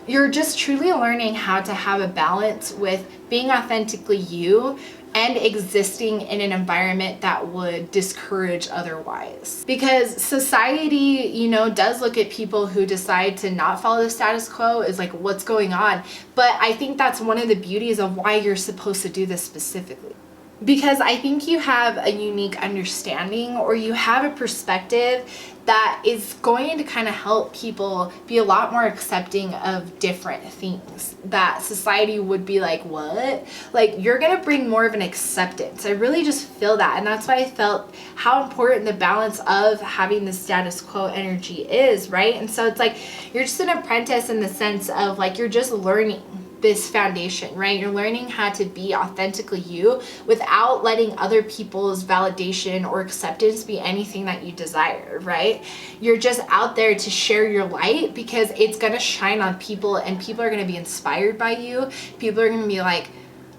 you're just truly learning how to have a balance with being authentically you and existing in an environment that would discourage otherwise. Because society, you know, does look at people who decide to not follow the status quo as like, what's going on? But I think that's one of the beauties of why you're supposed to do this specifically. Because I think you have a unique understanding, or you have a perspective that is going to kind of help people be a lot more accepting of different things that society would be like, what? Like, you're going to bring more of an acceptance. I really just feel that. And that's why I felt how important the balance of having the status quo energy is, right? And so it's like, you're just an apprentice in the sense of like, you're just learning this foundation, right? You're learning how to be authentically you without letting other people's validation or acceptance be anything that you desire, right? You're just out there to share your light, because it's going to shine on people, and people are going to be inspired by you. People are going to be like,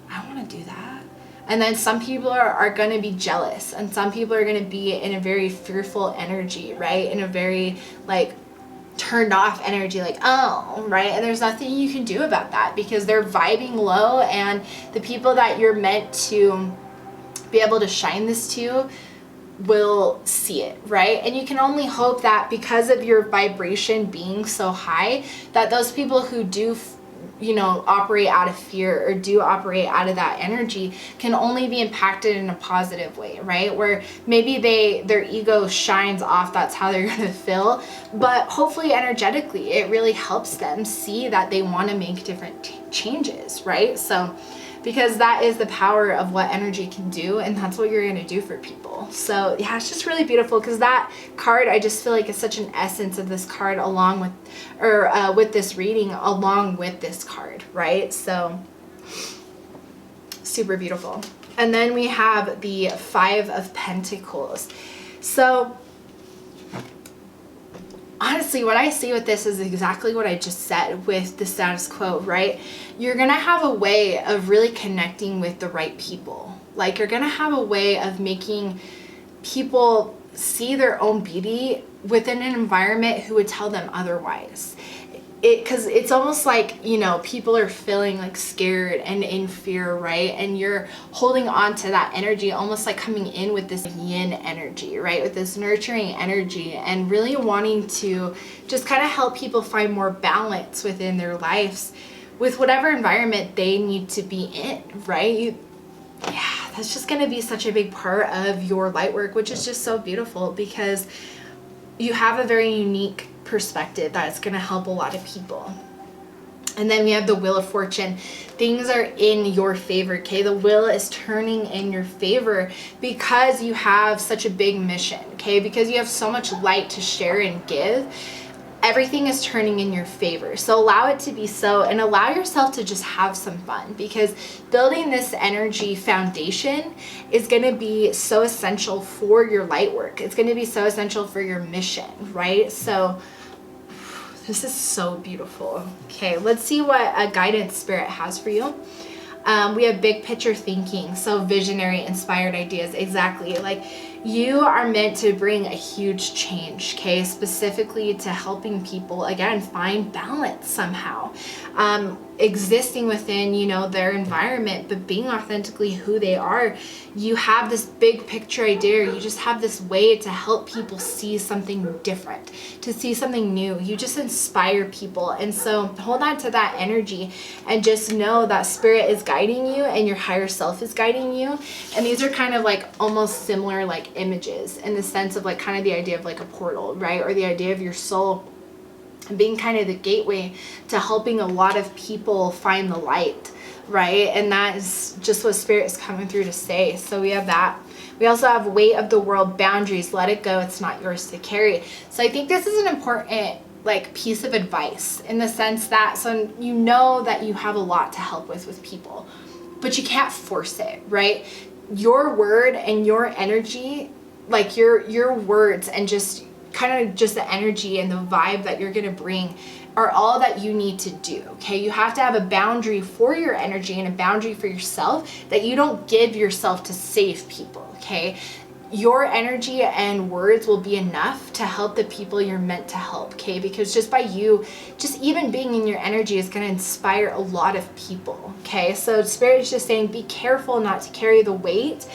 I want to do that. And then some people are going to be jealous, and some people are going to be in a very fearful energy, right? In a very like turned off energy, like, oh, right? And there's nothing you can do about that, because they're vibing low, and the people that you're meant to be able to shine this to will see it, right? And you can only hope that because of your vibration being so high, that those people who do operate out of fear or do operate out of that energy can only be impacted in a positive way, right? Where maybe their ego shines off, that's how they're going to feel, but hopefully energetically it really helps them see that they want to make different changes, right? So because that is the power of what energy can do, and that's what you're going to do for people. So yeah, it's just really beautiful, because that card, I just feel like, is such an essence of this card along with, or with this reading along with this card, right? So super beautiful. And then we have the Five of Pentacles. So honestly, what I see with this is exactly what I just said with the status quo, right? You're going to have a way of really connecting with the right people. Like, you're going to have a way of making people see their own beauty within an environment who would tell them otherwise. Because it's almost like, people are feeling like scared and in fear, right? And you're holding on to that energy, almost like coming in with this yin energy, right? With this nurturing energy, and really wanting to just kind of help people find more balance within their lives with whatever environment they need to be in, right? Yeah, that's just going to be such a big part of your light work, which is just so beautiful, because you have a very unique perspective that's going to help a lot of people. And then we have the Wheel of Fortune. Things are in your favor, okay? The wheel is turning in your favor because you have such a big mission, okay? Because you have so much light to share and give. Everything is turning in your favor. So allow it to be so, and allow yourself to just have some fun, because building this energy foundation is going to be so essential for your light work. It's going to be so essential for your mission, right? So this is so beautiful. Okay, let's see what a guidance spirit has for you. We have big picture thinking, so visionary, inspired ideas. Exactly, like you are meant to bring a huge change, okay? Specifically to helping people, again, find balance somehow. Existing within, their environment, but being authentically who they are. You have this big picture idea. You just have this way to help people see something different, to see something new. You just inspire people. And so hold on to that energy and just know that spirit is guiding you and your higher self is guiding you. And these are kind of like almost similar like images, in the sense of like kind of the idea of like a portal, right? Or the idea of your soul being kind of the gateway to helping a lot of people find the light, right? And that is just what spirit is coming through to say. So we have that. We also have weight of the world, boundaries, let it go, it's not yours to carry. So I think this is an important like piece of advice, in the sense that, so you know that you have a lot to help with people, but you can't force it, right? Your word and your energy, like your words and just kind of just the energy and the vibe that you're going to bring are all that you need to do, okay? You have to have a boundary for your energy and a boundary for yourself, that you don't give yourself to save people, okay? Your energy and words will be enough to help the people you're meant to help, okay? Because just by you, just even being in your energy is going to inspire a lot of people, okay? So spirit is just saying, be careful not to carry the weight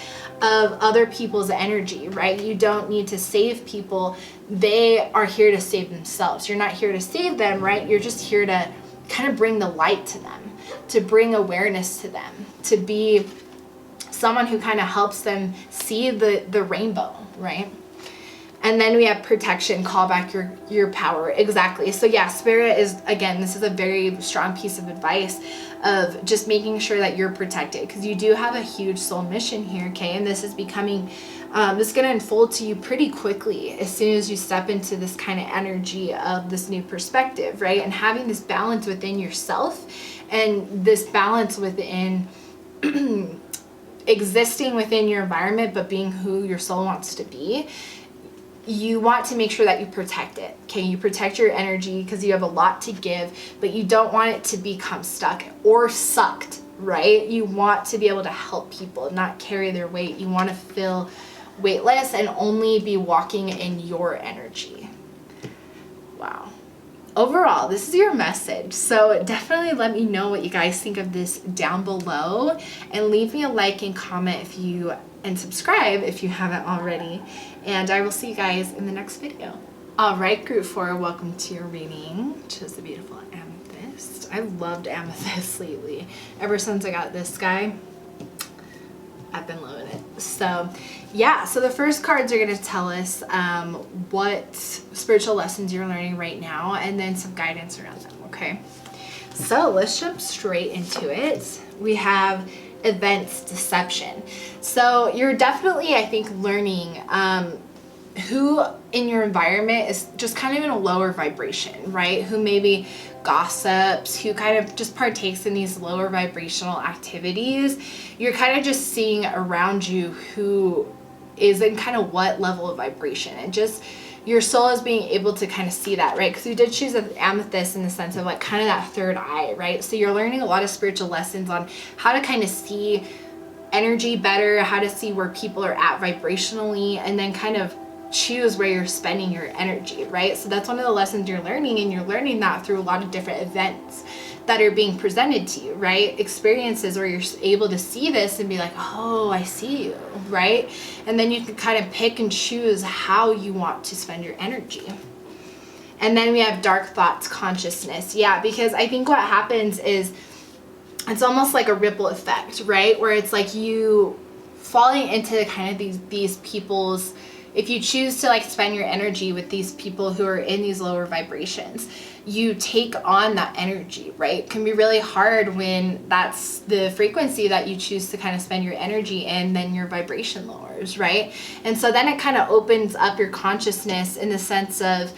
of other people's energy, right? You don't need to save people. They are here to save themselves. You're not here to save them, right? You're just here to kind of bring the light to them, to bring awareness to them, to be someone who kind of helps them see the rainbow, right? And then we have protection, call back your power. Exactly. So yeah, spirit is, again, this is a very strong piece of advice of just making sure that you're protected, because you do have a huge soul mission here, okay? And this is becoming, this is going to unfold to you pretty quickly as soon as you step into this kind of energy of this new perspective, right? And having this balance within yourself and this balance within existing within your environment, but being who your soul wants to be. You want to make sure that you protect it, okay? You protect your energy because you have a lot to give, but you don't want it to become stuck or sucked, right? You want to be able to help people, not carry their weight. You want to feel weightless and only be walking in your energy. Wow. overall, this is your message. So definitely let me know what you guys think of this down below, and leave me a like and comment and subscribe if you haven't already. And I will see you guys in the next video. All right, group 4, welcome to your reading. Chose the beautiful amethyst. I've loved amethyst lately. Ever since I got this guy, I've been loving it. So yeah, so the first cards are going to tell us what spiritual lessons you're learning right now, and then some guidance around them, okay? So let's jump straight into it. We have events, deception. So you're definitely, I think, learning who in your environment is just kind of in a lower vibration, right? Who maybe gossips, who kind of just partakes in these lower vibrational activities. You're kind of just seeing around you who is in kind of what level of vibration, and just your soul is being able to kind of see that, right? Because you did choose an amethyst in the sense of like kind of that third eye, right? So you're learning a lot of spiritual lessons on how to kind of see energy better, how to see where people are at vibrationally, and then kind of choose where you're spending your energy, right? So that's one of the lessons you're learning, and you're learning that through a lot of different events that are being presented to you, right? Experiences where you're able to see this and be like, oh, I see you, right? And then you can kind of pick and choose how you want to spend your energy. And then we have dark thoughts, consciousness. Yeah, because I think what happens is it's almost like a ripple effect, right? Where it's like you falling into kind of these people's, if you choose to like spend your energy with these people who are in these lower vibrations, you take on that energy, right? It can be really hard when that's the frequency that you choose to kind of spend your energy in, then your vibration lowers, right? And so then it kind of opens up your consciousness in the sense of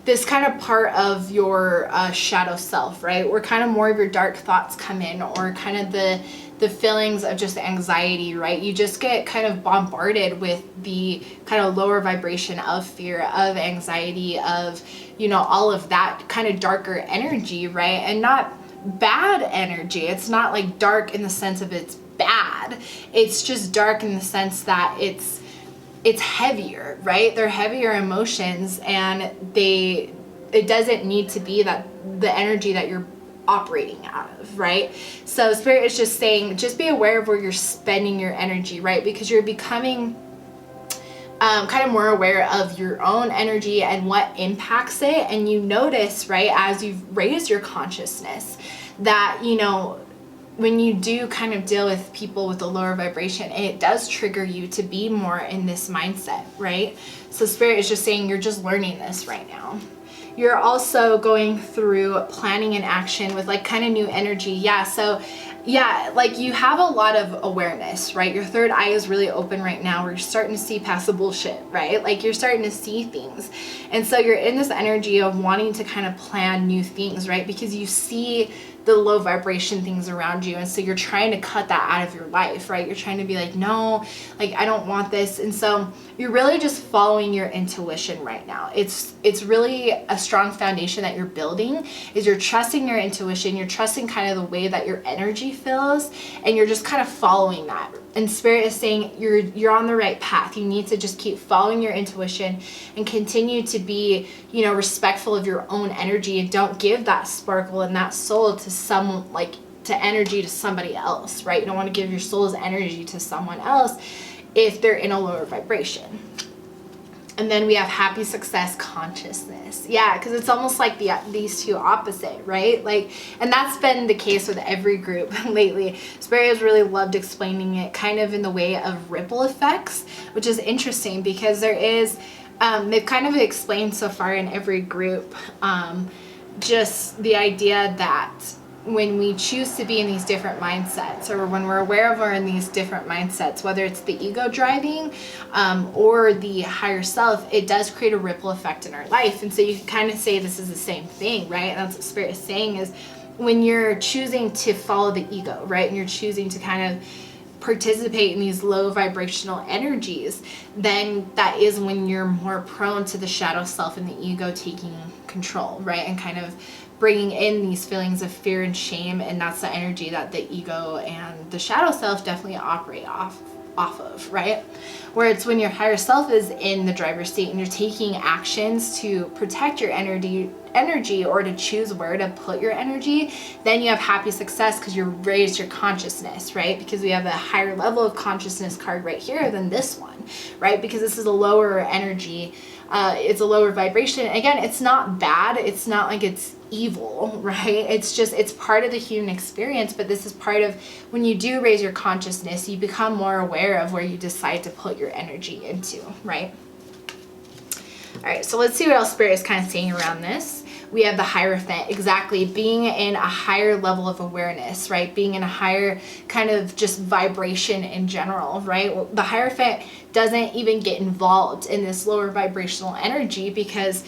this kind of part of your shadow self, right? Where kind of more of your dark thoughts come in, or kind of the feelings of just anxiety, right? You just get kind of bombarded with the kind of lower vibration of fear, of anxiety, of, you know, all of that kind of darker energy, right? And not bad energy. It's not like dark in the sense of it's bad. It's just dark in the sense that it's heavier, right? They're heavier emotions, and it doesn't need to be that the energy that you're operating out of, right? So Spirit is just saying, just be aware of where you're spending your energy, right? Because you're becoming kind of more aware of your own energy and what impacts it. And you notice, right, as you've raised your consciousness, that, you know, when you do kind of deal with people with a lower vibration, it does trigger you to be more in this mindset, right? So Spirit is just saying, you're just learning this right now. You're also going through planning and action with like kind of new energy. Yeah. So yeah, like you have a lot of awareness, right? Your third eye is really open right now, where you're starting to see past the bullshit, right? Like you're starting to see things. And so you're in this energy of wanting to kind of plan new things, right? Because you see the low vibration things around you, and so you're trying to cut that out of your life, right? You're trying to be like, no, like I don't want this. And so you're really just following your intuition right now. It's really a strong foundation that you're building, is you're trusting your intuition, you're trusting kind of the way that your energy feels, and you're just kind of following that. And Spirit is saying you're on the right path. You need to just keep following your intuition and continue to be, you know, respectful of your own energy, and don't give that sparkle and that soul to someone, like to energy to somebody else, right? You don't want to give your soul's energy to someone else if they're in a lower vibration. And then we have happy, success, consciousness. Yeah, because it's almost like these two opposite, right? Like, and that's been the case with every group lately. Spirit has really loved explaining it kind of in the way of ripple effects, which is interesting because there is, they've kind of explained so far in every group, just the idea that when we choose to be in these different mindsets, or when we're aware of we're in these different mindsets, whether it's the ego driving or the higher self, it does create a ripple effect in our life. And so you can kind of say this is the same thing, right? And that's what Spirit is saying, is when you're choosing to follow the ego, right? And you're choosing to kind of participate in these low vibrational energies, then that is when you're more prone to the shadow self and the ego taking control, right? And kind of bringing in these feelings of fear and shame. And that's the energy that the ego and the shadow self definitely operate off off of, right? Where it's when your higher self is in the driver's seat and you're taking actions to protect your energy or to choose where to put your energy, then you have happy success because you raised your consciousness, right? Because we have a higher level of consciousness card right here than this one, right? Because this is a lower energy, it's a lower vibration. Again, it's not bad. It's not like it's evil, right? It's just, it's part of the human experience, but this is part of when you do raise your consciousness, you become more aware of where you decide to put your energy into, right? All right, so let's see what else Spirit is kind of saying around this. We have the Hierophant, exactly, being in a higher level of awareness, right? Being in a higher kind of just vibration in general, right? Well, the Hierophant doesn't even get involved in this lower vibrational energy because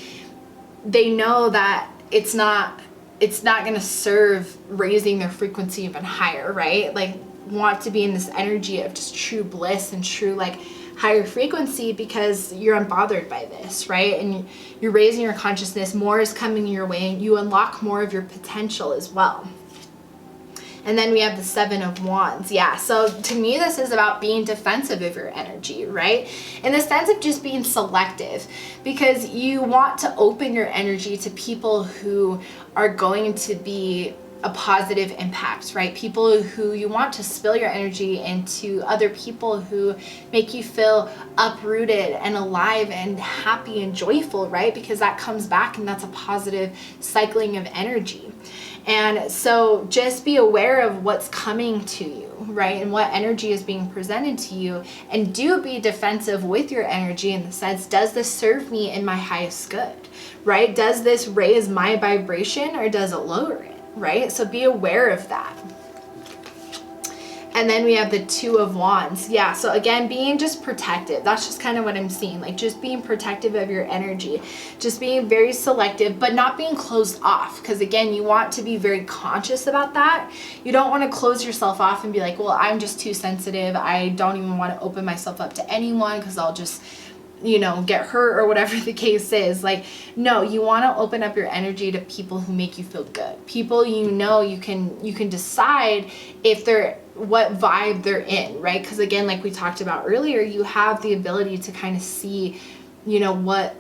they know that it's not going to serve raising their frequency even higher, right? Like, want to be in this energy of just true bliss and true like higher frequency because you're unbothered by this, right? And you're raising your consciousness, more is coming your way, and you unlock more of your potential as well. And then we have the Seven of Wands. Yeah, so to me, this is about being defensive of your energy, right? In the sense of just being selective, because you want to open your energy to people who are going to be a positive impact, right? People who you want to spill your energy into other people who make you feel uprooted and alive and happy and joyful, right? Because that comes back and that's a positive cycling of energy. And so just be aware of what's coming to you, right? And what energy is being presented to you, and do be defensive with your energy in the sense, does this serve me in my highest good, right? Does this raise my vibration or does it lower it? Right? So be aware of that. And then we have the Two of Wands. Yeah, so again, being just protective. That's just kind of what I'm seeing. Like, just being protective of your energy. Just being very selective, but not being closed off. Because again, you want to be very conscious about that. You don't want to close yourself off and be like, well, I'm just too sensitive. I don't even want to open myself up to anyone because I'll just, you know, get hurt or whatever the case is. Like, no, you want to open up your energy to people who make you feel good. People you know you can decide if they're, what vibe they're in, right? Because again, like we talked about earlier, you have the ability to kind of see, you know, what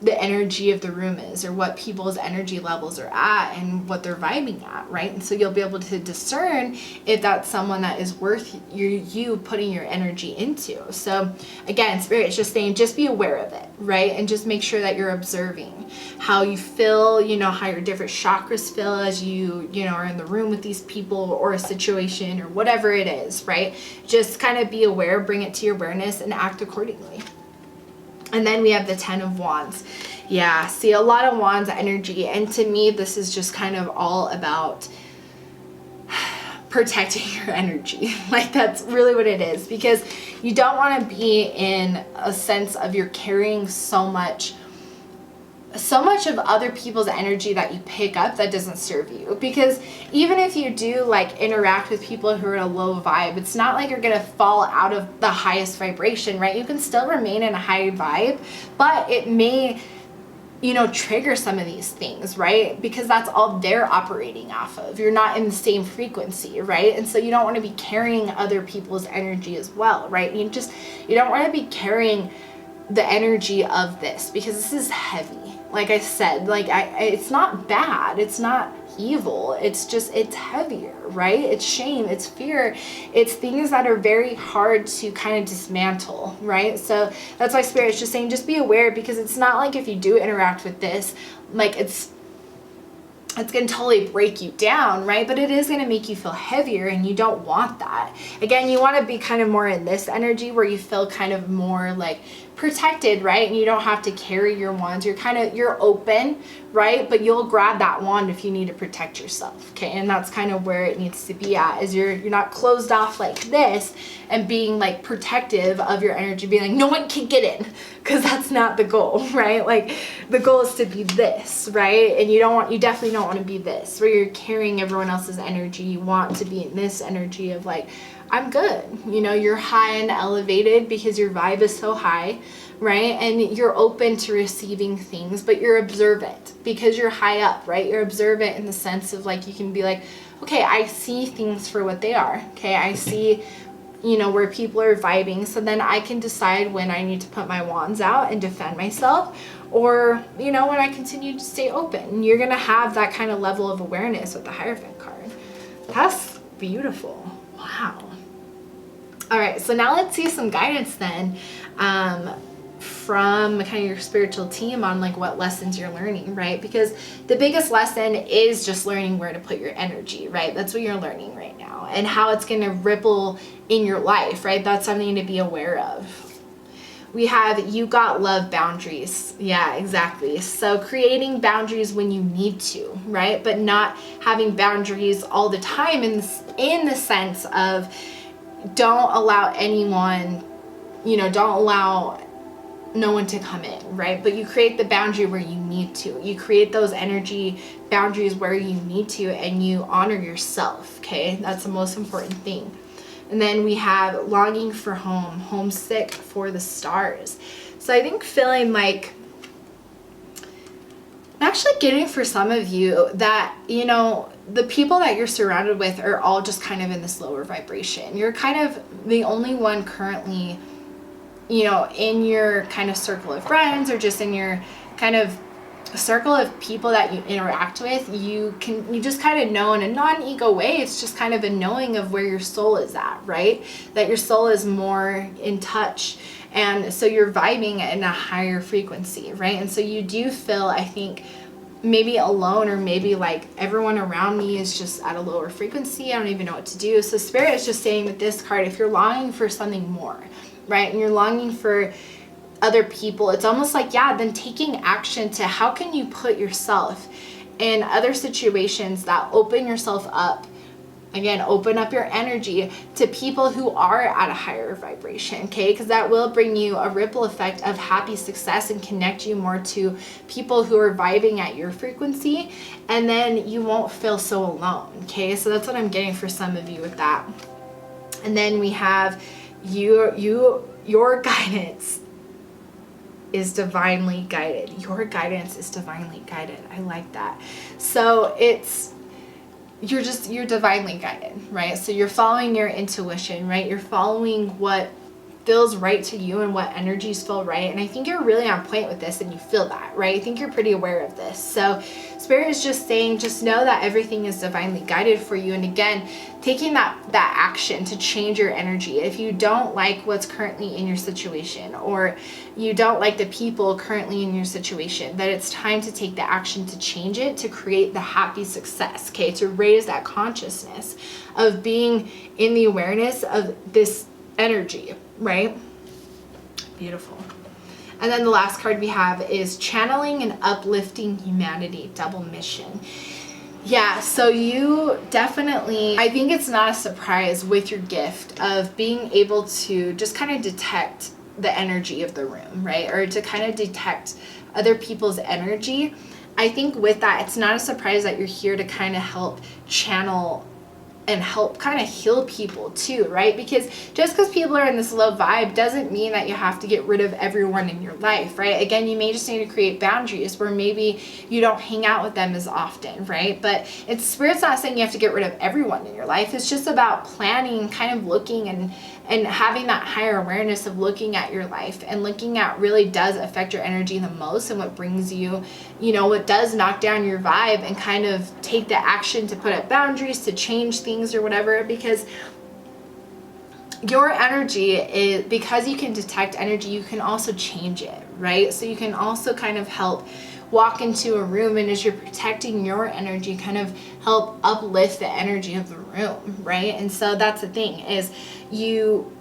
the energy of the room is, or what people's energy levels are at and what they're vibing at, right? And so you'll be able to discern if that's someone that is worth you putting your energy into. So again, Spirit is just saying, just be aware of it, right? And just make sure that you're observing how you feel, you know, how your different chakras feel as you know, are in the room with these people or a situation or whatever it is, right? Just kind of be aware, bring it to your awareness and act accordingly. And then we have the Ten of Wands. Yeah, see, a lot of Wands energy. And to me, this is just kind of all about protecting your energy. Like, that's really what it is. Because you don't want to be in a sense of you're carrying so much of other people's energy that you pick up that doesn't serve you. Because even if you do like interact with people who are in a low vibe, it's not like you're gonna fall out of the highest vibration, right? You can still remain in a high vibe, but it may, you know, trigger some of these things, right? Because that's all they're operating off of. You're not in the same frequency, right? And so you don't want to be carrying other people's energy as well, right? You don't want to be carrying the energy of this, because this is heavy. Like I said, like it's not bad, it's not evil, it's just, it's heavier, right? It's shame, it's fear, it's things that are very hard to kind of dismantle, right? So that's why Spirit's just saying, just be aware, because it's not like if you do interact with this, like it's going to totally break you down, right? But it is going to make you feel heavier, and you don't want that. Again, you want to be kind of more in this energy where you feel kind of more like protected, right? And you don't have to carry your wands. You're open, right? But you'll grab that wand if you need to protect yourself, okay? And that's kind of where it needs to be at, is you're not closed off like this and being like protective of your energy, being like, no one can get in, because that's not the goal, right? Like, the goal is to be this, right? And you definitely don't want to be this, where you're carrying everyone else's energy. You want to be in this energy of like, I'm good. You know, you're high and elevated because your vibe is so high, right? And you're open to receiving things, but you're observant because you're high up, right? You're observant in the sense of like, you can be like, okay, I see things for what they are. Okay, I see, you know, where people are vibing. So then I can decide when I need to put my wands out and defend myself, or, you know, when I continue to stay open. You're going to have that kind of level of awareness with the Hierophant card. That's beautiful. Wow. All right, so now let's see some guidance then from kind of your spiritual team on like what lessons you're learning, right? Because the biggest lesson is just learning where to put your energy, right? That's what you're learning right now, and how it's going to ripple in your life, right? That's something to be aware of. We have, you got love boundaries. Yeah, exactly. So creating boundaries when you need to, right? But not having boundaries all the time in the sense of, don't allow anyone, you know, don't allow no one to come in, right? But you create the boundary where you need to. You create those energy boundaries where you need to, and you honor yourself, okay? That's the most important thing. And then we have longing for home, homesick for the stars. So I think feeling like, I'm actually getting for some of you that, you know, the people that you're surrounded with are all just kind of in this lower vibration. You're kind of the only one currently, you know, in your kind of circle of friends, or just in your kind of circle of people that you interact with. You just kind of know in a non-ego way. It's just kind of a knowing of where your soul is at, right? That your soul is more in touch. And so you're vibing in a higher frequency, right? And so you do feel, I think, maybe alone, or maybe like everyone around me is just at a lower frequency. I don't even know what to do. So Spirit is just saying with this card, if you're longing for something more, right? And you're longing for other people, it's almost like, yeah, then taking action to how can you put yourself in other situations that open yourself up. Again, open up your energy to people who are at a higher vibration, okay? Because that will bring you a ripple effect of happy success and connect you more to people who are vibing at your frequency, and then you won't feel so alone, okay? So that's what I'm getting for some of you with that. And then we have your guidance is divinely guided. Your guidance is divinely guided. I like that. So you're divinely guided, right? So you're following your intuition, right? You're following what feels right to you and what energies feel right. And I think you're really on point with this, and you feel that, right? I think you're pretty aware of this. So Spirit is just saying, just know that everything is divinely guided for you. And again, taking that action to change your energy. If you don't like what's currently in your situation, or you don't like the people currently in your situation, that it's time to take the action to change it, to create the happy success, okay? To raise that consciousness of being in the awareness of this energy, right? Beautiful. And then the last card we have is channeling and uplifting humanity, double mission. Yeah, so you definitely, I think it's not a surprise with your gift of being able to just kind of detect the energy of the room, right? Or to kind of detect other people's energy. I think with that, it's not a surprise that you're here to kind of help channel and help kind of heal people too, right? Because just because people are in this low vibe doesn't mean that you have to get rid of everyone in your life, right? Again, you may just need to create boundaries where maybe you don't hang out with them as often, right? But Spirit's not saying you have to get rid of everyone in your life. It's just about planning, kind of looking and having that higher awareness of looking at your life and looking at really does affect your energy the most, and what brings you, you know, what does knock down your vibe, and kind of take the action to put up boundaries, to change things or whatever. Because your energy is, because you can detect energy, you can also change it, right? So you can also kind of help walk into a room, and as you're protecting your energy, kind of help uplift the energy of the room, right? And so that's the thing, is you,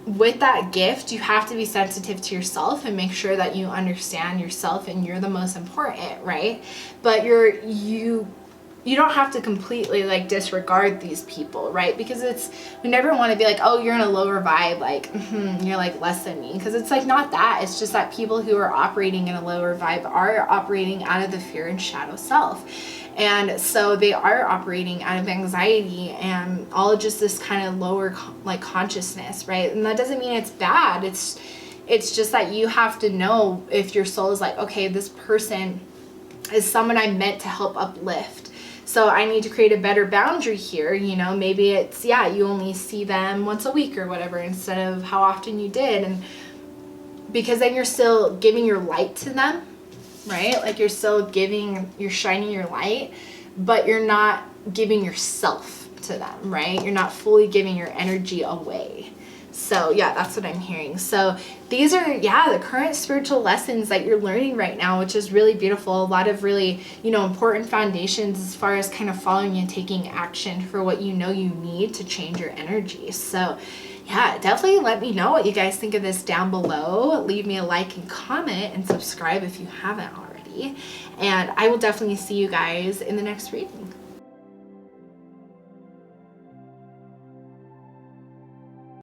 with that gift, you have to be sensitive to yourself and make sure that you understand yourself, and you're the most important, right? But you don't have to completely like disregard these people, right? Because we never want to be like, oh, you're in a lower vibe, like you're like less than me, because it's like not that. It's just that people who are operating in a lower vibe are operating out of the fear and shadow self, and so they are operating out of anxiety and all just this kind of lower like consciousness, right? And that doesn't mean it's bad. It's just that you have to know if your soul is like, okay, this person is someone I'm meant to help uplift. So I need to create a better boundary here. You know, maybe it's, yeah, you only see them once a week or whatever instead of how often you did. And because then you're still giving your light to them, right? Like you're still you're shining your light, but you're not giving yourself to them, right? You're not fully giving your energy away. So yeah, that's what I'm hearing. So these are, yeah, the current spiritual lessons that you're learning right now, which is really beautiful. A lot of really, you know, important foundations as far as kind of following and taking action for what you know you need to change your energy. So yeah, definitely let me know what you guys think of this down below. Leave me a like and comment and subscribe if you haven't already. And I will definitely see you guys in the next reading.